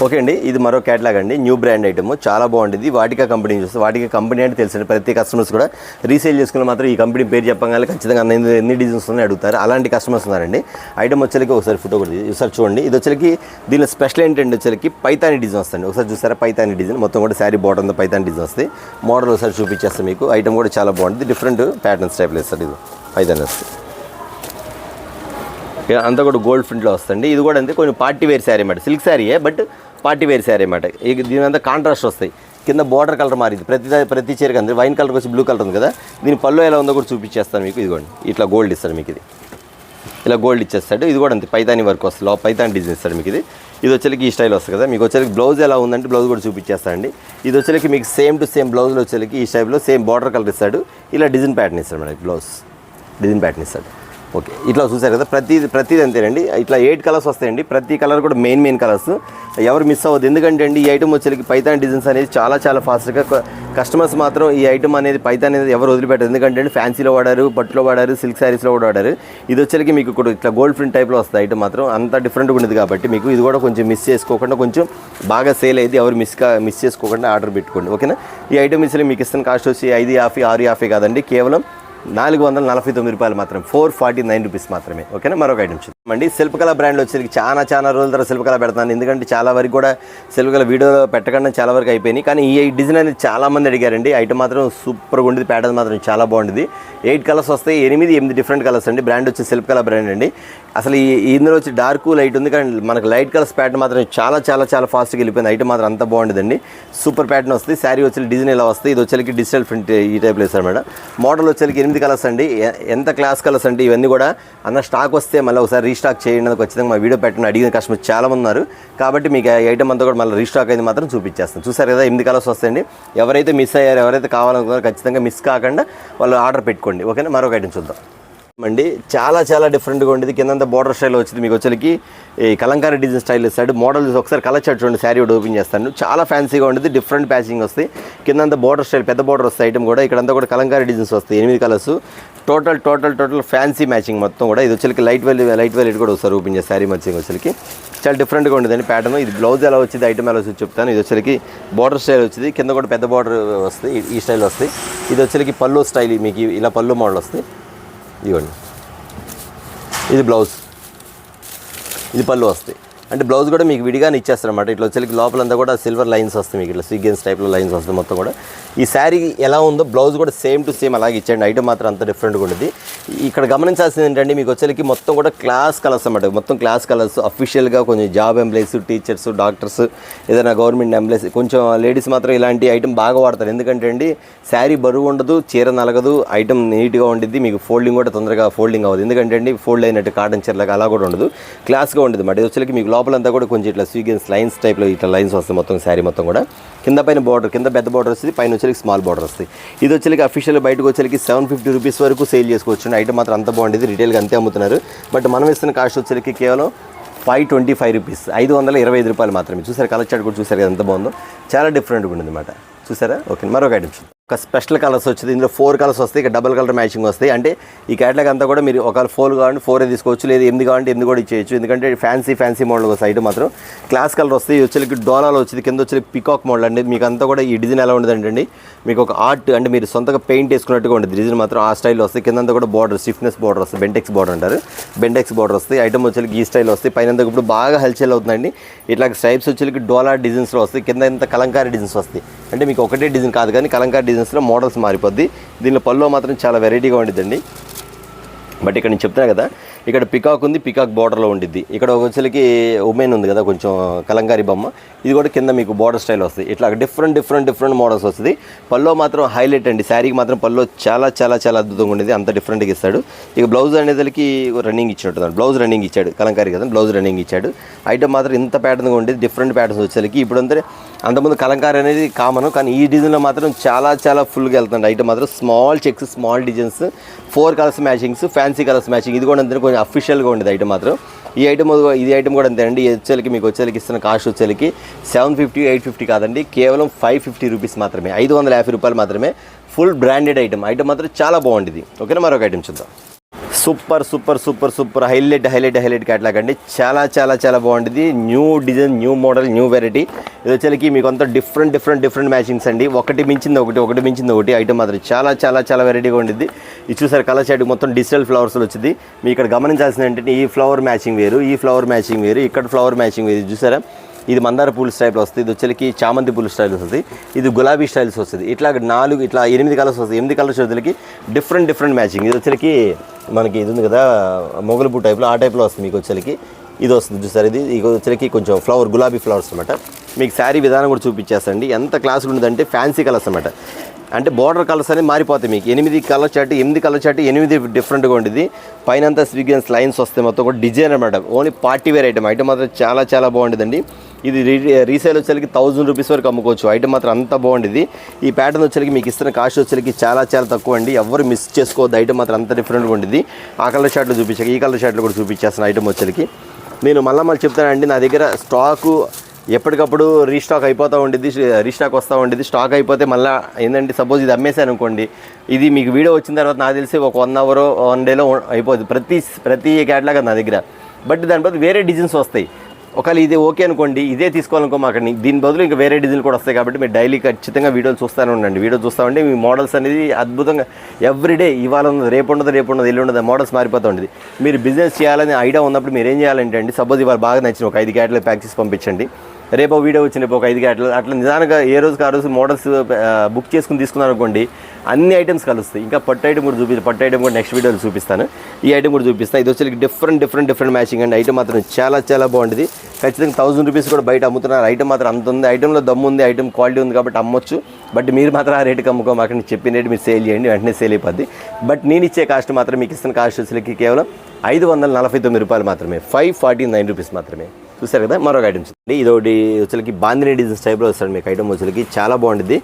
ఓకే అండి, ఇది మరో క్యాటలాగ్ అండి, న్యూ బ్రాండ్ ఐటమ్, చాలా బాగుంటుంది. వాటికా కంపెనీ చూస్తే, వాటికా కంపెనీ అంటే తెలిసిన ప్రతి కస్టమర్స్ కూడా రీసేల్ చేసుకుని మాత్రం ఈ కంపెనీ పేరు చెప్పగానే ఖచ్చితంగా ఎన్ని డిజైన్స్ ఉన్నాయని అడుగుతారు. అలాంటి కస్టమర్స్ ఉన్నారండి. ఐటమ్ వచ్చేకి ఒకసారి ఫోటో కూడా ఒకసారి చూడండి. ఇది వచ్చేకి దీనిలో స్పెషల్ ఏంటంటే వచ్చేకి పైతాని డిజైన్ వస్తుంది. ఒకసారి చూసారా, పైతాని డిజైన్ మొత్తం కూడా శారీ బాటంతో పైతాని డిజైన్ వస్తుంది. మోడల్ ఒకసారి చూపించేస్తాను మీకు. ఐటమ్ కూడా చాలా బాగుంటుంది, డిఫరెంట్ ప్యాటర్న్స్ టైప్లో ఇస్తారు. ఇది పైతాని వస్తుంది, అంతా కూడా గోల్డ్ ప్రింట్లో వస్తుంది. ఇది కూడా అంతే, కొంచెం పార్టీ వేర్ శారీ అన్నమాట. సిల్క్ శారీయే బట్ పార్టీ వేర్ శారీ అన్నమాట. దీని అంతా కాంట్రాస్ట్ వస్తాయి. కింద బార్డర్ కలర్ మారింది, ప్రతి చీరకి అందరూ వైన్ కలర్ వచ్చి బ్లూ కలర్ ఉంది కదా. దీని పళ్ళు ఎలా ఉందో కూడా చూపించేస్తాను మీకు. ఇదిగోండి ఇట్లా గోల్డ్ ఇస్తాడు మీకు. ఇది ఇలా గోల్డ్ ఇచ్చేస్తాడు. ఇది కూడా అంతే పైతాని వర్క్ వస్తుంది, పైతాని డిజైన్ ఇస్తాడు మీకు. ఇది వచ్చేకి ఈ స్టైల్ వస్తుంది కదా. మీకు వచ్చేకి బ్లౌజ్ ఎలా ఉందంటే బ్లౌజ్ కూడా చూపించేస్తానండి. ఇది వచ్చేకి మీకు సేమ్ టు సేమ్ బ్లౌజ్లో వచ్చేకి ఈ స్టైల్లో సేమ్ బార్డర్ కలర్ ఇస్తాడు. ఇలా డిజైన్ ప్యాటర్న్ ఇస్తాడు మనకి, బ్లౌజ్ డిజైన్ ప్యాటర్న్ ఇస్తాడు. ఓకే, ఇట్లా చూసారు కదా, ప్రతిది అంతేనండి. ఇట్లా 8 కలర్స్ వస్తాయండి. ప్రతి కలర్ కూడా మెయిన్ కలర్స్, ఎవరు మిస్ అవ్వద్దు. ఎందుకంటే అండి ఈ ఐటమ్ వచ్చేకి పైతాన్ డిజైన్స్ అనేది చాలా ఫాస్ట్గా కస్టమర్స్ మాత్రం ఈ ఐటమ్ అనేది పైతాన్ అనేది ఎవరు వదిలిపెట్టారు. ఎందుకంటే ఫ్యాన్సీలో వాడారు, పట్టులో వాడారు, సిల్క్ శారీస్లో కూడా వాడారు. ఇది వచ్చేకి మీకు ఇప్పుడు ఇట్లా గోల్డ్ ప్రింట్ టైప్లో వస్తుంది. ఐటమ్ మాత్రం అంత డిఫరెంట్గా ఉండేది కాబట్టి మీకు ఇది కూడా కొంచెం మిస్ చేసుకోకుండా, కొంచెం బాగా సేల్ అయ్యింది. ఎవరు మిస్ చేసుకోకుండా ఆర్డర్ పెట్టుకోండి. ఓకేనా, ఈ ఐటమ్ ఇస్తే మీకు ఇస్తున్న కాస్ట్ వచ్చి 550, 650 కాదండి, కేవలం 449 రూపాయలు మాత్రం, 449 రూపీస్ మాత్రమే. ఓకేనా, మరొక ఐటమ్ చూద్దామండి. శిల్పకళ బ్రాండ్ వచ్చేసి చాలా రోజుల తర్వాత శిల్పకళ పెడతాను. ఎందుకంటే చాలా వరకు కూడా శిల్పకళ వీడియోలో పెట్టకుండా చాలా వరకు అయిపోయినాయి. కానీ ఈ డిజైన్ అనేది చాలా మంది అడిగారండి. ఐటమ్ మాత్రం సూపర్గా ఉండేది, ప్యాటర్న్ మాత్రం చాలా బాగుంటుంది. 8 కలర్స్ వస్తాయి, 8 డిఫరెంట్ కలర్స్ అండి. బ్రాండ్ వచ్చి శిల్పకళ బ్రాండ్ అండి. అసలు ఇందులో వచ్చి డార్క్ లైట్ ఉంది, కానీ మనకు లైట్ కలర్స్ ప్యాటర్న్ మాత్రం చాలా ఫాస్ట్గా వెళ్ళిపోయింది. ఐటమ్ మాత్రం అంత బాగుంటుందండి, సూపర్ ప్యాటర్న్ వస్తుంది. శారీ వచ్చి డిజైన్ ఇలా వస్తుంది. ఇది వచ్చేకి డిజిటల్ ప్రింట్ ఈ టైప్లో వేస్తారు మేడం. మోడల్ వచ్చేకి 8 కలర్స్ అండి. ఎంత క్లాస్ కలర్స్ అంటే ఇవన్నీ కూడా అన్న స్టాక్ వస్తే మళ్ళీ ఒకసారి రీస్టాక్ చేయండి, ఖచ్చితంగా మా వీడియో పెట్టండి అడిగిన కస్టమర్ చాలా మంది ఉన్నారు. కాబట్టి మీకు ఐటమ్ అంతా కూడా మళ్ళీ రీస్టాక్ అయింది మాత్రం చూపించేస్తాను. చూసారు కదా, 8 కలర్స్ వస్తాయండి. ఎవరైతే మిస్ అయ్యారో, ఎవరైతే కావాలనుకున్నారో ఖచ్చితంగా మిస్ కాకుండా వాళ్ళు ఆర్డర్ పెట్టుకోండి. ఓకేనా, మరొక ఐటమ్ చూద్దాం అండి. చాలా డిఫరెంట్గా ఉండేది. కిందంతా బార్డర్ స్టైల్ వచ్చింది మీకు. వచ్చేకి ఈ కలంకారీ డిజైన్ స్టైల్ ఇస్తాడు. మోడల్ ఒకసారి కలర్ చార్ట్ చూడండి. శారీ కూడా ఓపెన్ చేస్తాను. చాలా ఫ్యాన్సీగా ఉండేది, డిఫరెంట్ ప్యాచింగ్ వస్తాయి. కిందంతా బార్డర్ స్టైల్, పెద్ద బార్డర్ వస్తాయి. ఐటమ్ కూడా ఇక్కడంతా కూడా కలంకారీ డిజైన్స్ వస్తాయి. 8 కలర్స్, టోటల్ ఫ్యాన్సీ మ్యాచింగ్ మొత్తం కూడా. ఇది వచ్చేకి లైట్ వెయిట్ కూడా వస్తారు. ఓపెన్ చేసి శారీ మ్యాచింగ్ వచ్చేకి చాలా డిఫరెంట్గా ఉండేదండి ప్యాటర్న్. ఇది బ్లౌజ్ ఎలా వచ్చింది, ఐటమ్ ఎలా వచ్చింది చెప్తాను. ఇది వచ్చరికి బార్డర్ స్టైల్ వచ్చింది, కింద కూడా పెద్ద బార్డర్ వస్తుంది, ఈ స్టైల్ వస్తుంది. ఇది వచ్చరికి పళ్ళు స్టైల్, మీకు ఇలా పళ్ళు మోడల్ వస్తుంది. ఇదిగోండి, ఇది బ్లౌజ్, ఇది పళ్ళు వస్తాయి. అంటే బ్లౌజ్ కూడా మీకు విడిగానే ఇచ్చేస్తారన్నమాట. ఇట్లా వచ్చేకి లోపలంతా కూడా సిల్వర్ లైన్స్ వస్తాయి, మీకు ఇట్లా సీక్వెన్స్ టైప్లో లైన్స్ వస్తాయి మొత్తం కూడా. ఈ శారీ ఎలా ఉందో బ్లౌజ్ కూడా సేమ్ టు సేమ్ అలాగే ఇచ్చేయండి. ఐటమ్ మాత్రం అంత డిఫరెంట్గా ఉంటుంది. ఇక్కడ గమనించాల్సింది ఏంటంటే మీకు వచ్చేకి మొత్తం కూడా క్లాస్ కలర్స్ అన్నమాట. మొత్తం క్లాస్ కలర్స్ అఫీషియల్గా కొంచెం జాబ్ ఎంప్లాయీస్, టీచర్స్, డాక్టర్స్, ఏదైనా గవర్నమెంట్ ఎంప్లాయీస్, కొంచెం లేడీస్ మాత్రం ఇలాంటి ఐటమ్ బాగా వాడతారు. ఎందుకంటే అండి శారీ బరువు ఉండదు, చీర నలగదు, ఐటమ్ నీట్గా ఉండిద్ది, మీకు ఫోల్డింగ్ కూడా తొందరగా ఫోల్డింగ్ అవ్వదు. ఎందుకంటే అండి ఫోల్డ్ అయినట్టు కాటన్ చీరలాగా అలా కూడా ఉండదు, క్లాస్గా ఉండదు అన్నమాట. ఇది వచ్చేకి మీకు లోపలంతా కూడా కొంచెం ఇట్లా సీక్వెన్స్ లైన్స్ టైప్లో ఇట్లా లైన్స్ వస్తాయి మొత్తం శారీ మొత్తం కూడా. కింద పైన బార్డర్, కింద పెద్ద బార్డర్ వస్తుంది, పైన వచ్చేకి స్మాల్ బార్డర్ వస్తుంది. ఇది వచ్చేకి అఫీషియల్ బయటకు వచ్చేకి 750 రూపీస్ వరకు సేల్ చేసుకోవచ్చు. ఐటమ్ మాత్రం అంత బాగుండేది, రిటైల్గా అంతే అమ్ముతున్నారు. బట్ మనం ఇస్తున్న కాస్ట్ వచ్చేకి కేవలం 525 రూపీస్, 525 రూపాయలు మాత్రమే. చూసారు కలర్ చార్ట్ కూడా చూసారు కదా ఎంత బాగుందో, చాలా డిఫరెంట్గా ఉంటుంది అన్నమాట. చూసారా? ఓకే, మరొక ఐటమ్ ఒక స్పెషల్ కలర్స్ వచ్చింది. ఇందులో 4 కలర్స్ వస్తాయి, ఇక డబుల్ కలర్ మ్యాచింగ్ వస్తాయి. అంటే ఈ క్యాటలాగ్ అంతా కూడా మీరు ఒకవేళ 4 కావాలంటే 4 తీసుకోవచ్చు, లేదా 8 కావాలంటే 8 కూడా ఇచ్చేయచ్చు. ఎందుకంటే ఫ్యాన్సీ మోడల్ వస్తాయి. ఐటమ్ మాత్రం క్లాస్ కలర్ వస్తాయి. వచ్చేకి డోలాలో వచ్చింది, కింద వచ్చి పికాక్ మోడల్ అండి. మీకు అంతా కూడా ఈ డిజైన్ ఎలా ఉండదండి, మీకు ఒక ఆర్ట్ అంటే మీరు సొంతగా పెయింట్ వేసుకున్నట్టుగా ఉంటుంది. డిజైన్ మాత్రం ఆ స్టైల్లో వస్తాయి. కింద కూడా బార్డర్ స్టిఫ్నెస్ బార్డర్ వస్తుంది, బెంటెక్స్ బార్డర్ అంటారు, బెంటెక్స్ బార్డర్ వస్తాయి. ఐటమ్ వచ్చేకి ఈ స్టైల్ వస్తాయి. పైన ఇప్పుడు బాగా హల్చల్ అవుతుందండి. ఇట్లా స్ట్రైప్స్ వచ్చేకి డోలా డిజైన్స్లో వస్తాయి, కింద ఇంత కలంకారీ డిజైన్స్ వస్తాయి. అంటే మీకు ఒకటే డిజైన్ కాదు కానీ కలంకారీ డిజైన్స్లో మోడల్స్ మారిపోద్ది. దీనిలో పళ్ళు మాత్రం చాలా వెరైటీగా ఉండిద్దండి. బట్ ఇక్కడ నేను చెప్తున్నా కదా, ఇక్కడ పికాక్ ఉంది, పికాక్ బార్డర్లో ఉండిద్ది. ఇక్కడ వచ్చేకి ఉమెన్ ఉంది కదా కొంచెం కలంకారీ బొమ్మ, ఇది కూడా కింద మీకు బార్డర్ స్టైల్ వస్తుంది. ఇట్లా డిఫరెంట్ మోడల్స్ వస్తుంది. పల్లో మాత్రం హైలైట్ అండి. శారీకి మాత్రం పల్లో చాలా అద్భుతంగా ఉండేది, అంత డిఫరెంట్గా ఇస్తాడు. ఇక బ్లౌజ్ అనేదానికి రన్నింగ్ ఇచ్చినట్టు, బ్లౌజ్ రన్నింగ్ ఇచ్చాడు, కలంకారీ కదా బ్లౌజ్ రన్నింగ్ ఇచ్చాడు. ఐటమ్ మాత్రం ఇంత ప్యాటర్న్గా ఉండేది, డిఫరెంట్ ప్యాటర్న్స్ వచ్చేకి. ఇప్పుడు అంతకుముందు కలంకారీ అనేది కామన్, కానీ ఈ డిజైన్లో మాత్రం చాలా ఫుల్గా వెళ్తుంది. ఐటమ్ మాత్రం small checks, small designs, 4 colours matchings, fancy colours matching. ఇది కూడా అంతే కొంచెం అఫీషియల్గా ఉండేది ఐటమ్ మాత్రం. ఈ ఐటమ్ కూడా అంతే అండి. మీకు వచ్చేకి ఇస్తున్న కాస్ట్ వచ్చేకి 750, 850 కాదండి, కేవలం 550 రూపీస్ మాత్రమే, 550 రూపాయలు మాత్రమే. ఫుల్ బ్రాండెడ్ ఐటమ్ మాత్రం చాలా బాగుంటుంది. ఓకేనా, మరొక ఐటమ్ చూద్దాం. సూపర్ హైలైట్ క్యాటలాగ్ అండి. చాలా బాగుంటుంది. New design, new model, new variety. ఇది వచ్చేకి మీకు అంతా డిఫరెంట్ మ్యాచింగ్స్ అండి. ఒకటి మించింది ఒకటి ఐటమ్ మాత్రం చాలా వెరైటీగా ఉంటుంది. ఇది చూసారు కలర్ చార్ట్ మొత్తం డిజిటల్ ఫ్లవర్స్లో వచ్చింది. మీ ఇక్కడ గమనించాల్సింది ఏంటంటే ఈ ఫ్లవర్ మ్యాచింగ్ వేరు, ఈ ఫ్లవర్ మ్యాచింగ్ వేరు, ఇక్కడ ఫ్లవర్ మ్యాచింగ్ వేరు. చూసారా, ఇది మందార పూల స్టైల్లో వస్తుంది, ఇది వచ్చేకి చామంతి పూల స్టైల్ వస్తుంది, ఇది గులాబీ స్టైల్స్ వస్తుంది. ఇట్లా 8 కలర్స్ వస్తాయి. 8 కలర్స్ వచ్చేకి డిఫరెంట్ మ్యాచింగ్. ఇది వచ్చేకి మనకి ఇది ఉంది కదా మొగలు పూ టైప్లో, ఆ టైప్లో వస్తుంది మీకు వచ్చేకి. ఇది వస్తుంది చూసారు, ఇది వచ్చేకి కొంచెం గులాబీ ఫ్లవర్స్ అనమాట. మీకు శారీ విధానం కూడా చూపించేస్తండి. ఎంత క్లాస్ ఉంటుందంటే ఫ్యాన్సీ కలర్స్ అనమాట. అంటే బార్డర్ కలర్స్ అనేది మారిపోతాయి. మీకు 8 కలర్ చార్ట్ 8 డిఫరెంట్గా ఉంటుంది. పైన అంతా స్వీగన్స్ లైన్స్ వస్తాయి, మొత్తం కూడా డిజైన్ అనమాట. ఓన్లీ పార్టీ వేర్ ఐటమ్ మాత్రం చాలా బాగుంటుందండి. ఇది రీసేల్ వచ్చేకి 1000 రూపీస్ వరకు అమ్ముకోవచ్చు. ఐటమ్ మాత్రం అంత బాగుంటుంది. ఈ ప్యాటర్న్ వచ్చేకి మీకు ఇస్తున్న కాస్ట్ వచ్చేకి చాలా తక్కువ అండి. ఎవరు మిస్ చేసుకోవద్దు. ఐటమ్ మాత్రం అంత డిఫరెంట్గా ఉంటుంది. ఆ కలర్ షార్ట్లో చూపించాక ఈ కలర్ షార్ట్లో కూడా చూపించేస్తాను. ఐటమ్ వచ్చేకి నేను మళ్ళీ చెప్తానండి, నా దగ్గర స్టాకు ఎప్పటికప్పుడు రీస్టాక్ అయిపోతూ ఉండేది, రీస్టాక్ వస్తూ ఉండేది. స్టాక్ అయిపోతే మళ్ళీ ఏంటంటే సపోజ్ ఇది అమ్మేసాను అనుకోండి, ఇది మీకు వీడియో వచ్చిన తర్వాత నాకు తెలిసి ఒక 1 hour 1 dayలో అయిపోతుంది ప్రతి క్యాటలాగ్ నా దగ్గర. బట్ దాని బదులు వేరే డిజైన్స్ వస్తాయి. ఒకవేళ ఇది ఓకే అనుకోండి, ఇదే తీసుకోవాలనుకో మాకు దీని బదులు ఇంకా వేరే డిజైన్లు కూడా వస్తాయి. కాబట్టి మీరు డైలీ ఖచ్చితంగా వీడియోలు చూస్తూనే ఉండండి. వీడియో చూస్తూ ఉంటే మీ మోడల్స్ అనేది అద్భుతంగా ఎవ్రీడే ఇవాళ ఉన్నది, రేపు ఉండదు, ఎల్లుండి ఉండదు, మోడల్స్ మారిపోతూ ఉంటుంది. మీరు బిజినెస్ చేయాలని ఐడియా ఉన్నప్పుడు మీరు ఏం చేయాలంటే అండి, సపోజ్ ఇవాళ బాగా నచ్చిన ఒక 5 క్యాటలాగ్ ప్యాక్ చేసి పంపించండి. రేపు వీడియో వచ్చినప్పుడు ఒక 5 క్యాటలాగ్ అట్లా నిదానంగా ఏ రోజుకి ఆ రోజు మోడల్స్ బుక్ చేసుకుని తీసుకున్నారు అనుకోండి, అన్ని ఐటమ్స్ కలుస్తాయి. ఇంకా పట్టు ఐటమ్ కూడా పట్టు ఐటమ్ కూడా నెక్స్ట్ వీడియోలో చూపిస్తాను. ఈ ఐటమ్ కూడా చూపిస్తాను. ఇది వచ్చి డిఫరెంట్ మ్యాచింగ్ అండి. ఐటమ్ మాత్రం చాలా బాగుంటుంది. ఖచ్చితంగా 1000 రూపీస్ కూడా బయట అమ్ముతున్నారు. ఐటమ్ మాత్రం అంత ఉంది. ఐటమ్లో దమ్ము ఉంది, ఐటమ్ క్వాలిటీ ఉంది కాబట్టి అమ్మొచ్చు. బట్ మీరు మాత్రం ఆ రేటుకి అమ్ముకో, మాకు చెప్పిన రేటు మీరు సేల్ చేయండి, వెంటనే సేల్ అయిపోద్ది. బట్ నేను ఇచ్చే కాస్ట్ మాత్రం మీకు ఇస్తున్న కాస్ట్ వచ్చేకి కేవలం 549 రూపాయలు మాత్రమే, 549 రూపీస్ మాత్రమే. చూసారు కదా, మరొక ఐటమ్స్ అండి. ఇదొకటి వచ్చేకి బాందిని డిజైన్స్ టైప్లో వస్తాడు మీకు ఐటమ్ వచ్చేకి, చాలా బాగుంటుంది.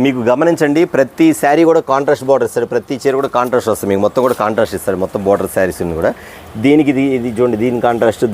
మీకు గమనించండి, ప్రతి శారీ కూడా కాంట్రాస్ట్ బార్డర్ ఇస్తాడు, ప్రతి చీర కూడా కాంట్రాస్ట్ వస్తుంది. మీకు మొత్తం కూడా కాంట్రాస్ట్ ఇస్తాడు, మొత్తం బార్డర్ శారీస్ కూడా. దీనికి ఇది చూడండి, దీని కాంట్రాస్ట్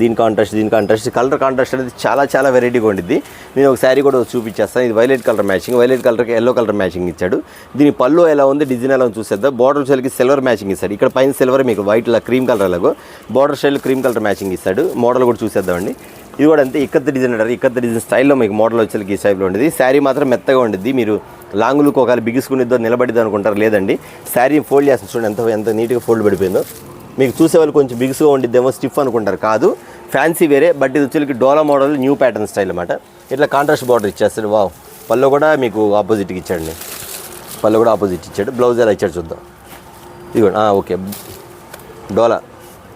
కలర్ కాంట్రాస్ట్ అనేది చాలా వెరైటీగా ఉంటుంది. నేను ఒక శారీ కూడా చూపించేస్తాను. ఇది వైలెట్ కలర్ మ్యాచింగ్, వైలెట్ కలర్కి ఎల్లో కలర్ మ్యాచింగ్ ఇచ్చాడు. దీని పళ్ళు ఎలా ఉంది, డిజైన్ ఎలా ఉంది చూసేద్దాం. బార్డర్ వచ్చేకి సిల్వర్ మ్యాచింగ్ ఇస్తాడు. ఇక్కడ పైన సిల్వర్, మీకు వైట్ క్రీమ్ కలర్ ఎలాగో, border style cream colour matching ఇస్తాడు. మోడల్ కూడా చూసేద్దామండి. ఇది కూడా అంతే ఇక్కత్ డిజైన్ అంటారు. ఇక్కత్ డిజైన్ స్టైల్లో మీకు మోడల్ వచ్చేసరికి ఈ టైప్లో ఉండేది. శారీ మాత్రం మెత్తగా ఉండేది. మీరు లాంగ్ లుక్ ఒకవేళ బిగుసుకునిద్దో నిలబడిద్దో అనుకుంటారు, లేదండి శారీ ఫోల్డ్ చేస్తుంది చూడండి ఎంత నీట్గా ఫోల్డ్ పడిపోయిందో. మీకు చూసేవాళ్ళు కొంచెం బిగుసుగా ఉండిద్దేమో స్టిఫ్ అనుకుంటారు, కాదు ఫ్యాన్సీ వేరే. బట్ ఇది వచ్చేసరికి డోలా మోడల్ న్యూ ప్యాటర్న్ స్టైల్ అనమాట. ఇట్లా కాంట్రాస్ట్ బార్డర్ ఇచ్చేస్తాడు. వావ్, పళ్ళు కూడా మీకు ఆపోజిట్కి ఇచ్చాడండి, పళ్ళు కూడా ఆపోజిట్ ఇచ్చాడు. బ్లౌజ్ ఎలా ఇచ్చాడు చూద్దాం. ఇది కూడా ఓకే డోలా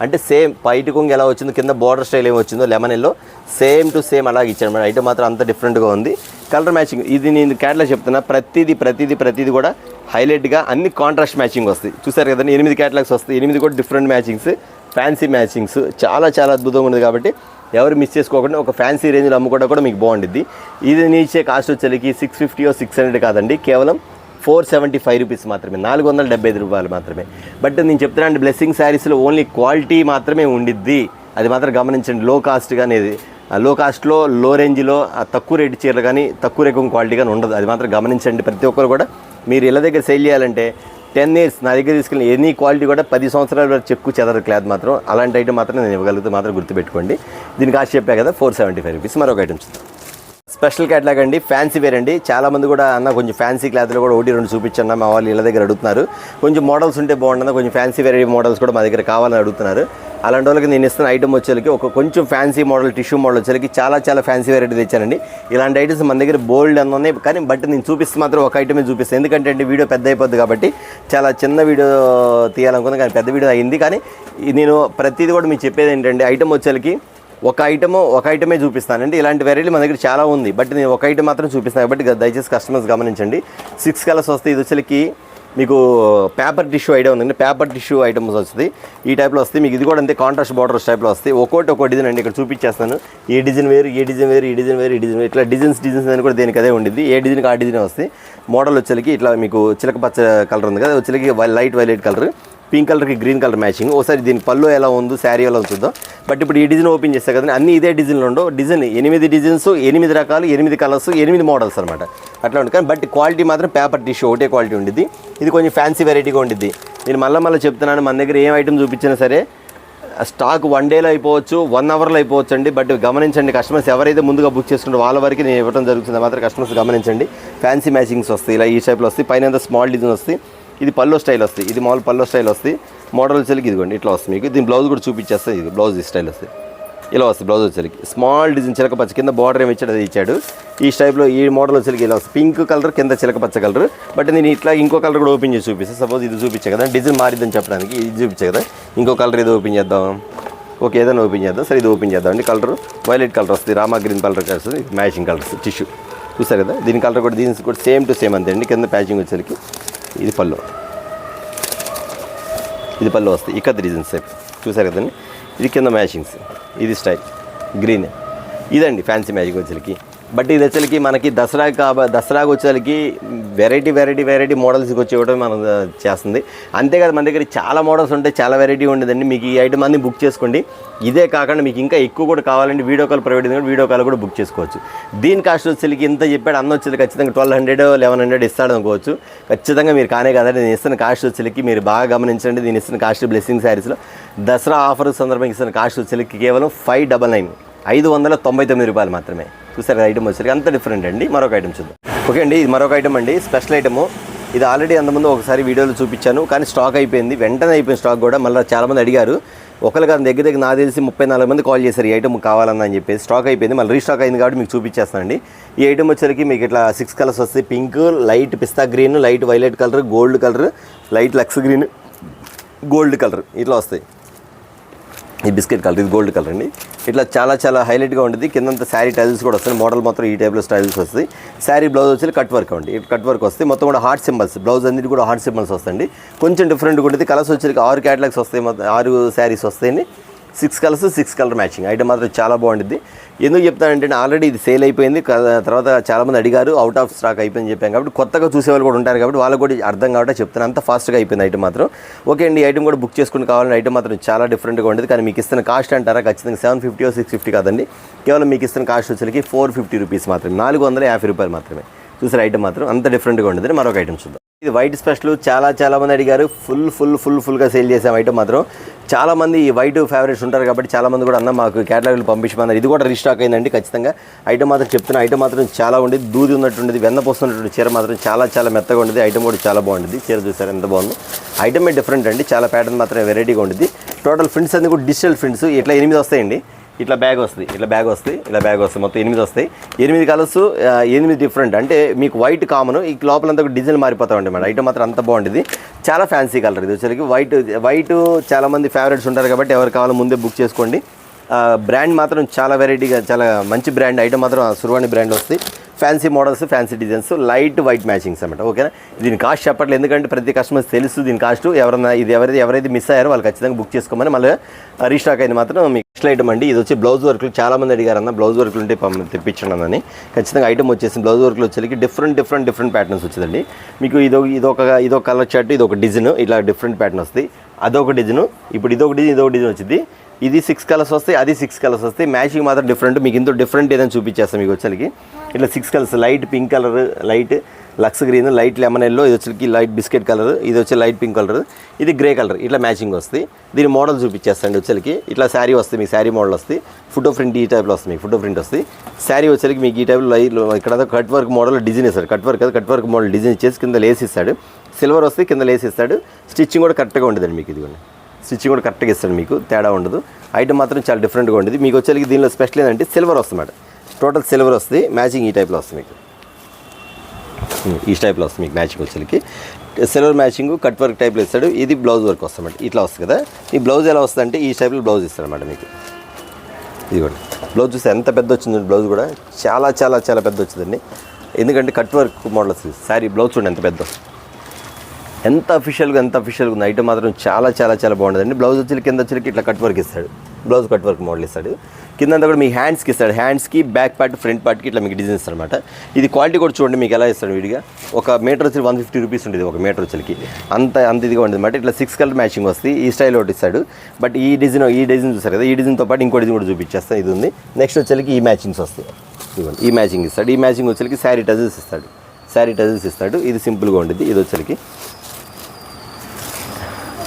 అంటే సేమ్ పైటి కొంగు ఎలా వచ్చిందో కింద బార్డర్ స్టైల్ ఏమి వచ్చిందో lemon yellow same to same అలాగే ఇచ్చాడు అనమాట. ఐటమ్ మాత్రం అంత డిఫరెంట్గా ఉంది. కలర్ మ్యాచింగ్ ఇది నేను క్యాట్లాగ్ చెప్తున్నా, ప్రతిదీ కూడా హైలైట్గా అన్ని కాంట్రాస్ట్ మ్యాచింగ్ వస్తాయి. చూసారు కదండి 8 క్యాటలాగ్స్ వస్తాయి, 8 కూడా డిఫరెంట్ మ్యాచింగ్స్, ఫ్యాన్సీ మ్యాచింగ్స్ చాలా అద్భుతంగా ఉంది. కాబట్టి ఎవరు మిస్ చేసుకోకుండా ఒక ఫ్యాన్సీ రేంజ్లో అమ్ముకోవడం కూడా మీకు బాగుంటుంది. ఇది నీ ఇచ్చే కాస్ట్ వచ్చేసరికి 650 600 కాదండి, కేవలం 475 రూపీస్ మాత్రమే, 475 రూపాయలు మాత్రమే. బట్ నేను చెప్తున్నాను బ్లెస్సింగ్ శారీస్లో ఓన్లీ క్వాలిటీ మాత్రమే ఉండిద్ది, అది మాత్రం గమనించండి. లో కాస్ట్ కానీ లో కాస్ట్లో లో రేంజ్లో తక్కువ రేటు చీరలు కానీ తక్కువ రకం క్వాలిటీ కానీ ఉండదు, అది మాత్రం గమనించండి. ప్రతి ఒక్కరు కూడా మీరు ఇళ్ళ దగ్గర సేల్ చేయాలంటే 10 years నా దగ్గర తీసుకెళ్ళి ఎనీ క్వాలిటీ కూడా 10 సంవత్సరాల వరకు చెక్కు చెదర క్లాత్ మాత్రం అలాంటి ఐటమ్ మాత్రం నేను ఇవ్వగలుగుతూ మాత్రం గుర్తుపెట్టుకోండి. దీని కాస్ట్ చెప్పా కదా 475 రూపీస్. మరొక ఐటమ్స్ స్పెషల్ క్యాట్లాగ్ అండి, ఫ్యాన్సీ వేర్ అండి. చాలామంది కూడా అన్న కొంచెం ఫ్యాన్సీ క్లాత్లో కూడా 1-2 చూపించండి మా వాళ్ళు ఇళ్ళ దగ్గర అడుగుతున్నారు. కొంచెం మోడల్స్ ఉంటే బాగుంటుంది, కొంచెం ఫ్యాన్సీ వేర్ మోడల్స్ కూడా మా దగ్గర కావాలని అడుగుతున్నారు. అలాంటి వాళ్ళకి నేను ఇస్తున్న ఐటమ్ వచ్చేసరికి ఒక కొంచెం ఫ్యాన్సీ మోడల్ టిష్యూ మోడల్ వచ్చేసరికి చాలా ఫ్యాన్సీ వెరైటీ తెచ్చానండి. ఇలాంటి ఐటమ్స్ మన దగ్గర బోల్డ్ అని ఉన్నాయి, కానీ బట్ నేను చూపిస్తే మాత్రం ఒక ఐటమే చూపిస్తాను. ఎందుకంటే అండి వీడియో పెద్ద అయిపోద్ది కాబట్టి చాలా చిన్న వీడియో తీయాలనుకుంది, కానీ పెద్ద వీడియో అయింది. కానీ నేను ప్రతిదీ కూడా మీకు చెప్పేది ఏంటంటే ఐటమ్ వచ్చేసరికి ఒక ఐటమే చూపిస్తానండి. ఇలాంటి వెరైటీ మన దగ్గర చాలా ఉంది, బట్ నేను ఒక ఐటమ్ మాత్రం చూపిస్తాను కాబట్టి దయచేసి కస్టమర్స్ గమనించండి. 6 కలర్స్ వస్తాయి. ఇది వచ్చేసరికి మీకు పేపర్ టిష్యూ ఐటమ్ ఉందండి, పేపర్ టిష్యూ ఐటమ్స్ వస్తుంది ఈ టైప్లో వస్తాయి. మీకు ఇది కూడా అంతే కాంట్రాస్ట్ బార్డర్స్ టైప్లో వస్తాయి. ఒక్కో డిజైన్ అండి ఇక్కడ చూపించేస్తాను. ఏ డిజైన్ వేరు ఇట్లా డిజైన్స్ అని కూడా దేనికి అదే ఉండిద్ది. ఏ డిజైన్కి ఆ డిజైన్ వస్తాయి. మోడల్ వచ్చేసరికి ఇట్లా మీకు చిలక పచ్చ కలర్ ఉంది కదా, వచ్చేసరికి లైట్ వైలెట్ కలర్, పింక్ కలర్కి గ్రీన్ కలర్ మ్యాచింగ్. ఒకసారి దీని పళ్ళు ఎలా ఉందో శారీ ఎలా చూద్దాం. బట్ ఇప్పుడు ఈ డిజైన్ ఓపెన్ చేస్తే కదండి అన్నీ ఇదే డిజైన్లో ఉండవు. డిజైన్ 8 డిజైన్స్, 8 రకాలు, 8 కలర్స్, 8 మోడల్స్ అనమాట అట్లా ఉంటుంది. కానీ బట్ క్వాలిటీ మాత్రం పేపర్ టిష్యూ ఒకటే క్వాలిటీ ఉండిద్ది. ఇది కొంచెం ఫ్యాన్సీ వెరైటీగా ఉండిద్ది. నేను మళ్ళీ చెప్తున్నాను, మన దగ్గర ఏం ఐటమ్ చూపించినా సరే స్టాక్ 1 డేలో అయిపోవచ్చు, 1 అవర్లో అయిపోవచ్చు అండి. బట్ గమనించండి, కస్టమర్స్ ఎవరైతే ముందుగా బుక్ చేసుకుంటే వాళ్ళ వరకు నేను ఇవ్వడం జరుగుతుంది మాత్రం కస్టమర్స్ గమనించండి. ఫ్యాన్సీ మ్యాచింగ్స్ వస్తాయి, ఇలా ఈ టైప్లో వస్తాయి. పైన స్మాల్ డిజైన్ వస్తాయి. ఇది పల్లో స్టైల్ వస్తుంది, ఇది మామూలు పల్లో స్టైల్ వస్తుంది. మోడల్ వచ్చేసరికి ఇదిగోండి ఇట్లా వస్తుంది. మీకు దీని బ్లౌజ్ కూడా చూపించేస్తుంది. ఇది బ్లౌజ్ ఈ స్టైల్ వస్తుంది, ఇలా వస్తుంది బ్లౌజ్ వచ్చేసరికి. స్మాల్ డిజైన్ చిలకపచ్చ కింద బార్డర్ ఏమి ఇచ్చాడు అది ఇచ్చాడు. ఈ టైప్లో ఈ మోడల్ వచ్చేసరికి ఇలా వస్తుంది. పింక్ కలర్ కింద చిలకపచ్చ కలర్. బట్ నేను ఇట్లా ఇంకో కలర్ కూడా ఓపెన్ చేసి చూపిస్తాను. సపోజ్ ఇది చూపించే కదా, డిజైన్ మారిద్దని చెప్పడానికి ఇది చూపించే కదా. ఇంకో కలర్ ఏదో ఓపెన్ చేద్దాం, ఓకే ఏదైనా ఓపెన్ చేద్దాం. సరే ఇది ఓపెన్ చేద్దాం అండి. కలర్ వైలెట్ కలర్ వస్తుంది, రామా గ్రీన్ కలర్ వస్తుంది, మ్యాచింగ్ కలర్స్ టిష్యూ చూసారు కదా. దీని కలర్ కూడా దీని కూడా సేమ్ టు సేమ్ అంతే అండి. కింద ప్యాచింగ్ వచ్చేసరికి ఇది పళ్ళు, ఇది పళ్ళు వస్తాయి. ఇక్కత్ డిజైన్స్ చూసారు కదండి. ఇది కింద మ్యాచింగ్స్, ఇది స్టైల్ గ్రీన్, ఇదండి ఫ్యాన్సీ మ్యాచింగ్ వచ్చేసరికి. బట్ ఇది వచ్చేసరికి మనకి దసరాకి వచ్చేసరికి వెరైటీ మోడల్స్కి వచ్చి ఇవ్వడం మనం చేస్తుంది. అంతేకాదు మన దగ్గర చాలా మోడల్స్ ఉంటాయి, చాలా వెరైటీ ఉండేదండి. మీకు ఈ ఐటమ్ అన్ని బుక్ చేసుకోండి. ఇదే కాకుండా మీకు ఇంకా ఎక్కువ కూడా కావాలంటే వీడియో కాల్ ప్రొవైడ్ చేయండి, వీడియో కాల్ కూడా బుక్ చేసుకోవచ్చు. దీని కాస్ట్ వచ్చేసరికి ఇంత చెప్పాడు అన్న వచ్చేది ఖచ్చితంగా 1200 1100 ఇస్తాడు అనుకోవచ్చు. ఖచ్చితంగా మీరు కానే కదండి. నేను ఇస్తున్న కాస్ట్ వచ్చేసరికి మీరు బాగా గమనించండి. నేను ఇస్తున్న కాస్ట్ బ్లెస్సింగ్ శారీస్లో దసరా ఆఫర్ సందర్భంగా ఇస్తున్న కాస్ట్ వచ్చేసరికి కేవలం 599 599 రూపాయలు మాత్రమే. చూసారు కదా ఐటమ్ వచ్చేసరికి అంత డిఫరెంట్ అండి. మరొక ఐటమ్ చూద్దాం. ఓకే అండి, ఇది మరొక ఐటమ్ అండి, స్పెషల్ ఐటము. ఇది ఆల్రెడీ అంతకుముందు ఒకసారి వీడియోలో చూపించాను, కానీ స్టాక్ అయిపోయింది. వెంటనే అయిపోయింది స్టాక్ కూడా. మళ్ళీ చాలామంది అడిగారు. ఒకళ్ళు కాదు దగ్గర నాకు తెలిసి 34 మంది కాల్ చేశారు ఈ ఐటమ్ కావాలన్నా అని చెప్పేసి. స్టాక్ అయిపోయింది, మళ్ళీ రీస్టాక్ అయింది కాబట్టి మీకు చూపించేస్తానండి. ఈ ఐటమ్ వచ్చేసరికి మీకు ఇట్లా 6 కలర్స్ వస్తాయి. Pink, light pista green, light violet colour, gold colour, light Lux green, gold colour ఇట్లా వస్తాయి. ఈ బిస్కెట్ కలర్, ఇది గోల్డ్ కలర్ అండి. ఇట్లా చాలా హైలైట్గా ఉంటుంది. కిందంతా శారీ టైల్స్ కూడా వస్తాయి. మోడల్ మొత్తం ఈ టైప్లో స్టైల్స్ వస్తాయి. శారీ బ్లౌజ్ వచ్చి కట్ వర్క్ అండి, కట్ వర్క్ వస్తాయి. మొత్తం కూడా హార్ట్ సింబల్స్, బ్లౌజ్ అన్నిటి కూడా హార్ట్ సింబల్స్ వస్తాయండి. కొంచెం డిఫరెంట్గా ఉంటుంది. కలర్స్ వచ్చి 6 క్యాటలాగ్స్ వస్తాయి, మొత్తం 6 శారీస్ వస్తాయండి. 6 కలర్స్ 6 కలర్ మ్యాచింగ్ ఐటమ్ మాత్రం చాలా బాగుంటుంది. ఎందుకు చెప్తానంటే ఆల్రెడీ ఇది సేల్ అయిపోయింది. తర్వాత చాలామంది అడిగారు, అవుట్ ఆఫ్ స్టాక్ అయిపోయింది చెప్పాం కాబట్టి కొత్తగా చూసేవాళ్ళు కూడా ఉంటారు కాబట్టి వాళ్ళకి కూడా అర్థం కాబట్టి చెప్తాను. అంత ఫాస్ట్గా అయిపోయింది ఐటమ్ మాత్రం. ఓకే అండి, ఈ ఐటమ్ కూడా బుక్ చేసుకుని కావాలని ఐటమ్ మాత్రం చాలా డిఫరెంట్గా ఉంటుంది. కానీ మీకు ఇస్తున్న కాస్ట్ అంటారా ఖచ్చితంగా 750 or 650 కాదండి. కేవలం మీకు ఇస్తున్న కాస్ట్ వచ్చేసరికి 450 రూపీస్ మాత్రమే, 450 రూపాయలు మాత్రమే. చూసారు ఐటమ్ మాత్రం అంత డిఫరెంట్గా ఉంటుంది. మరొక ఐటమ్ చూద్దాం. ఇది వైట్ స్పెషల్ చాలా మంది అడిగారు. ఫుల్గా సేల్ చేసాం ఐటమ్ మాత్రం. చాలామంది ఈ వైట్ ఫేవరెట్స్ ఉంటారు కాబట్టి చాలామంది కూడా అన్న మాకు క్యాటలాగ్లు పంపించమన్నారు. ఇది కూడా రీస్టాక్ అయిందండి ఖచ్చితంగా. ఐటమ్ మాత్రం చెప్తున్నా, ఐటమ్ మాత్రం చాలా ఉండేది, దూది ఉన్నట్టుండేది, వెన్నపోస్తున్నటువంటి చీర మాత్రం చాలా మెత్తగా ఉండేది. ఐటమ్ కూడా చాలా బాగుండేది. చీర చూసారు ఎంత బాగుంది. ఐటమే డిఫరెంట్ అండి, చాలా ప్యాటర్న్ మాత్రం వెరైటీగా ఉండేది. టోటల్ ప్రింట్స్ అన్ని కూడా డిజిటల్ ప్రింట్స్. ఇట్లా 8 వస్తాయండి. ఇట్లా బ్యాగ్ వస్తుంది, ఇలా బ్యాగ్ వస్తాయి, మొత్తం 8 వస్తాయి. 8 కలర్స్, 8 డిఫరెంట్. అంటే మీకు వైట్ కామన్, ఈ లోపలంతా డిజైన్ మారిపోతా ఉంటాయి మేడం. ఐటమ్ మాత్రం అంత బాగుండేది, చాలా ఫ్యాన్సీ కలర్. ఇది వచ్చేసరికి వైట్ చాలామంది ఫేవరెట్స్ ఉంటారు కాబట్టి ఎవరు కావాలో ముందే బుక్ చేసుకోండి. బ్రాండ్ మాత్రం చాలా వెరైటీగా, చాలా మంచి బ్రాండ్. ఐటమ్ మాత్రం సుర్వాణి బ్రాండ్ వస్తాయి. Fancy models, fancy designs, light white matchings అన్నమాట. ఓకేనా. దీని కాస్ట్ చెప్పట్లేదు ఎందుకంటే ప్రతి కస్టమర్స్ తెలుసు దీని కాస్ట్. ఎవరైతే మిస్ అయ్యారో వాళ్ళు ఖచ్చితంగా బుక్ చేసుకోమని. మళ్ళీ రీస్టాక్ అయింది మాత్రం మీకు నెక్స్ట్ ఐటమ్ అండి. ఇది వచ్చి బ్లౌజ్ వర్క్లు. చాలామంది అడిగారు అన్న బ్లౌజ్ వర్క్లు ఉంటే తెప్పించండి అన్నని. ఖచ్చితంగా ఐటమ్ వచ్చేసి బ్లౌజ్ వర్క్లు వచ్చేసరికి డిఫరెంట్ ప్యాటర్న్స్ వచ్చిందండి. మీకు ఇదొక కలర్ చార్ట్, ఇది ఒక డిజైన్, ఇట్లా డిఫరెంట్ ప్యాటర్న్ వస్తాయి. అదొక డిజైన్, ఇప్పుడు ఇదొక డిజైన్ వచ్చింది. ఇది 6 కలర్స్ వస్తాయి, అది 6 కలర్స్ వస్తాయి. మ్యాచింగ్ మాత్రం డిఫరెంట్. మీకు ఇంత డిఫరెంట్ ఏదైనా చూపించేస్తాం మీకు వచ్చేసరికి. ఇట్లా 6 colours, light pink colour, light Lux green, light lemon yellow, ఇది వచ్చేసరికి లైట్ బిస్కెట్ కలర్, ఇది వచ్చి లైట్ పింక్ కలర్, ఇది గ్రే కలర్. ఇట్లా మ్యాచింగ్ వస్తాయి. దీని మోడల్ చూపించేస్తాండి. వచ్చేసరికి ఇట్లా శారీ వస్తుంది, మీకు శారీ మోడల్ వస్తుంది. ఫోటో ప్రింట్ ఈ టైప్లో వస్తుంది, మీకు ఫోటో ప్రింట్ వస్తుంది. శారీ వచ్చేసరికి మీకు ఈ టైప్లో ఇక్కడ కట్ వర్క్ మోడల్ డిజైన్ ఇస్తాడు. కట్ వర్క్ మోడల్ డిజైన్ ఇచ్చేసి కింద లేస్ ఇస్తాడు. సిల్వర్ వస్తే కింద లేస్ ఇస్తాడు. స్టిచ్చింగ్ కూడా కరెక్ట్గా ఉండదండి మీకు. ఇది స్టిచ్చింగ్ కూడా కరెక్ట్గా ఇస్తాడు, మీకు తేడా ఉండదు. ఐటమ్ మాత్రం చాలా డిఫరెంట్గా ఉండేది. మీకు వచ్చేసరికి దీనిలో స్పెషల్ ఏంటంటే సిల్వర్ వస్తుంది మేడం. టోటల్ సిల్వర్ వస్తుంది. మ్యాచింగ్ ఈ టైప్లో వస్తుంది మీకు. ఈ టైప్లో వస్తుంది మీకు మ్యాచింగ్ వచ్చేసరికి. సిల్వర్ మ్యాచింగ్ కట్ వర్క్ టైప్లో ఇస్తాడు. ఇది బ్లౌజ్ వర్క్ వస్తుంది అన్నమాట. ఇట్లా వస్తుంది కదా. ఈ బ్లౌజ్ ఎలా వస్తుంది అంటే ఈ టైప్లో బ్లౌజ్ ఇస్తాడు అన్నమాట మీకు. ఇది కూడా బ్లౌజ్ చూస్తే ఎంత పెద్ద వచ్చింది. బ్లౌజ్ కూడా చాలా పెద్ద వచ్చిందండి. ఎందుకంటే కట్ వర్క్ మోడల్ వస్తుంది. శారీ బ్లౌజ్ చూడండి ఎంత పెద్ద, ఎంత అఫీషియల్గా ఉంది. ఐటమ్ మాత్రం చాలా బాగుంటుందండి. బ్లౌజ్ వచ్చి కింద వచ్చి ఇట్లా కట్ వర్క్ ఇస్తాడు. బ్లౌజ్ కట్ వర్క్ మోడల్ ఇస్తాడు. కిందంతా కూడా మీ హ్యాండ్స్కి ఇస్తాడు. హ్యాండ్స్కి బ్యాక్ పార్ట్, ఫ్రంట్ పార్ట్కి ఇట్లా మీకు డిజైన్ ఇస్తాడు అనమాట. ఇది క్వాలిటీ కూడా చూడండి మీకు ఎలా ఇస్తాడు విడిగా. ఒక మీటర్ వచ్చి 150 రూపీస్ ఉంటుంది. ఒక మీటర్ వచ్చి అంత ఇదిగా ఉంటుంది అనమాట. ఇట్లా 6 కలర్ మ్యాచింగ్ వస్తుంది. ఈ స్టైల్ ఒకటి ఇస్తాడు. బట్ ఈ డిజైన్ చూస్తారు కదా, ఈ డిజైన్తో పాటు ఇంకో డిజైన్ కూడా చూపించేస్తాను. ఇది ఉంది. నెక్స్ట్ వచ్చేసరికి ఈ మ్యాచింగ్స్ వస్తాయి. ఇవ్వండి, ఈ మ్యాచింగ్ ఇస్తాడు. ఈ మ్యాచింగ్ వచ్చేసరికి శారీ టజల్స్ ఇస్తాడు. ఇది సింపుల్గా ఉంటుంది. ఇది వచ్చేసరికి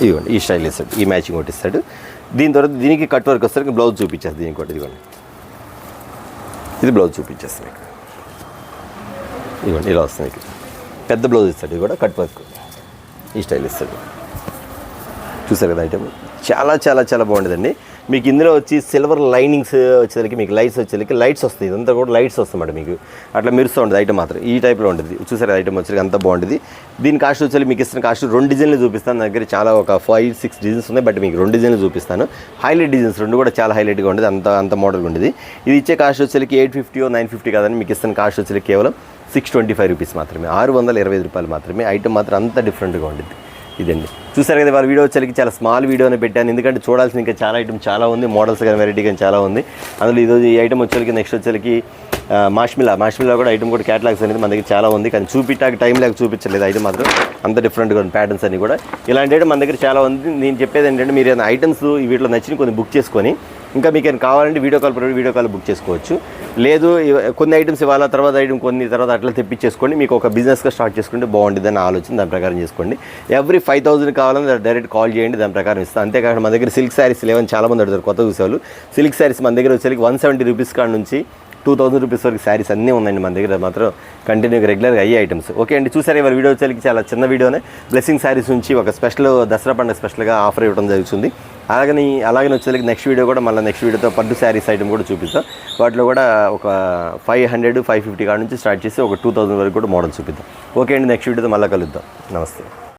ఇదిగోండి ఈ స్టైల్ ఇస్తాడు. ఈ మ్యాచింగ్ ఒకటి ఇస్తాడు. దీని తర్వాత దీనికి కట్ వర్క్ వస్తారు. బ్లౌజ్ చూపించేస్తుంది. దీనికి ఒకటి ఇదిగోండి, ఇది బ్లౌజ్ చూపించేస్తుంది మీకు. ఇదిగోండి ఇలా వస్తుంది మీకు. పెద్ద బ్లౌజ్ ఇస్తాడు. ఇది కూడా కట్ వర్క్ ఈ స్టైల్ ఇస్తాడు. చూసారు కదా ఐటమ్ చాలా బాగుంటుందండి. మీకు ఇందులో వచ్చి సిల్వర్ లైనింగ్స్ వచ్చేసరికి మీకు లైట్స్ వస్తాయి. ఇదంతా కూడా లైట్స్ వస్తాయి మీకు. అట్లా మెరుస్తూ ఉంటుంది ఐటమ్ మాత్రం. ఈ టైప్లో ఉంటుంది. చూసారు ఐటమ్ వచ్చేసరికి అంతా బాగుంటుంది. దీని కాస్ట్ వచ్చేసరికి మీకు ఇస్తున్న కాస్ట్ 2 డిజైన్లు చూపిస్తాను. నా దగ్గర చాలా ఒక 5-6 డిజైన్స్ ఉన్నాయి. బట్ మీకు 2 డిజైన్లు చూపిస్తాను. హైలైట్ డిజైన్స్ 2 కూడా చాలా హైలైట్గా ఉంటుంది. అంత మోడల్గా ఉంటుంది. ఇది ఇచ్చే కాస్ట్ వచ్చేసరికి 850 950 కాదని మీకు ఇస్తున్న కాస్ట్ వచ్చేసరికి కేవలం 625 రూపీస్ మాత్రమే, 625 రూపాయలు మాత్రమే. ఐటమ్ మాత్రం అంత డిఫరెంట్గా ఉంటుంది. ఇదండి చూసారు కదా. వాళ్ళ వీడియో వచ్చేసరికి చాలా స్మాల్ వీడియోనే పెట్టాను. ఎందుకంటే చూడాల్సిన ఇంకా చాలా ఐటమ్ చాలా ఉంది. మోడల్స్ కానీ వెరైటీ కానీ చాలా ఉంది. అందులో ఈ ఐటమ్ వచ్చేసరికి నెక్స్ట్ వచ్చేసరికి మాష్మిలా కూడా ఐటమ్ కూడా క్యాటలాగ్స్ అనేది మన దగ్గర చాలా ఉంది. కానీ చూపించడానికి టైం లేక చూపించలేదు. ఐటమ్ మాత్రం అంత డిఫరెంట్గా ఉంది. ప్యాటర్న్స్ అన్ని కూడా ఇలాంటి ఐటమ్ మన దగ్గర చాలా ఉంది. నేను చెప్పేది ఏంటంటే మీరు ఏదైనా ఐటమ్స్ వీటిలో నచ్చిన కొన్ని బుక్ చేసుకొని ఇంకా మీకు ఏమైనా కావాలంటే వీడియో కాల్ బుక్ చేసుకోవచ్చు. లేదు కొన్ని ఐటమ్స్ ఇవ్వాల తర్వాత ఐటమ్ కొన్ని తర్వాత అట్లా తెప్పించేసుకోండి. మీకు ఒక బిజినెస్గా స్టార్ట్ చేసుకుంటే బాగుంటుందని ఆలోచన. దాని ప్రకారం చేసుకోండి. ఎవ్రీ 5000 కావాలని డైరెక్ట్ కాల్ చేయండి. దాని ప్రకారం ఇస్తాను. అంతేకాకుండా మన దగ్గర సిల్క్ శారీస్ లేవని చాలామంది అడుగుతారు కొత్త చూసేవాళ్ళు. సిల్క్ శారీస్ మన దగ్గర వచ్చేసరికి 170 రూపీస్ కాడ నుంచి 2000 రూపీస్ వరకు శారీస్ అన్నీ ఉన్నాయండి మన దగ్గర. మాత్రం కంటిన్యూగా రెగ్యులర్గా అయ్యే ఐటమ్స్. ఓకే అండి చూసారు ఇవాళ వీడియో వచ్చేసరికి చాలా చిన్న వీడియోనే. బ్లెస్సింగ్ శారీస్ నుంచి ఒక స్పెషల్ దసరా పండుగ స్పెషల్గా ఆఫర్ ఇవ్వడం జరుగుతుంది. అలాగే వచ్చేసరికి నెక్స్ట్ వీడియో కూడా మళ్ళీ నెక్స్ట్ వీడియోతో పట్టు శారీస్ ఐటమ్ కూడా చూపిస్తాం. వాటిలో కూడా ఒక 500 550 కాడ నుంచి స్టార్ట్ చేసి ఒక 2000 వరకు కూడా మోడల్ చూపిద్దాం. ఓకే అండి నెక్స్ట్ వీడియోతో మళ్ళీ కలుద్దాం. నమస్తే.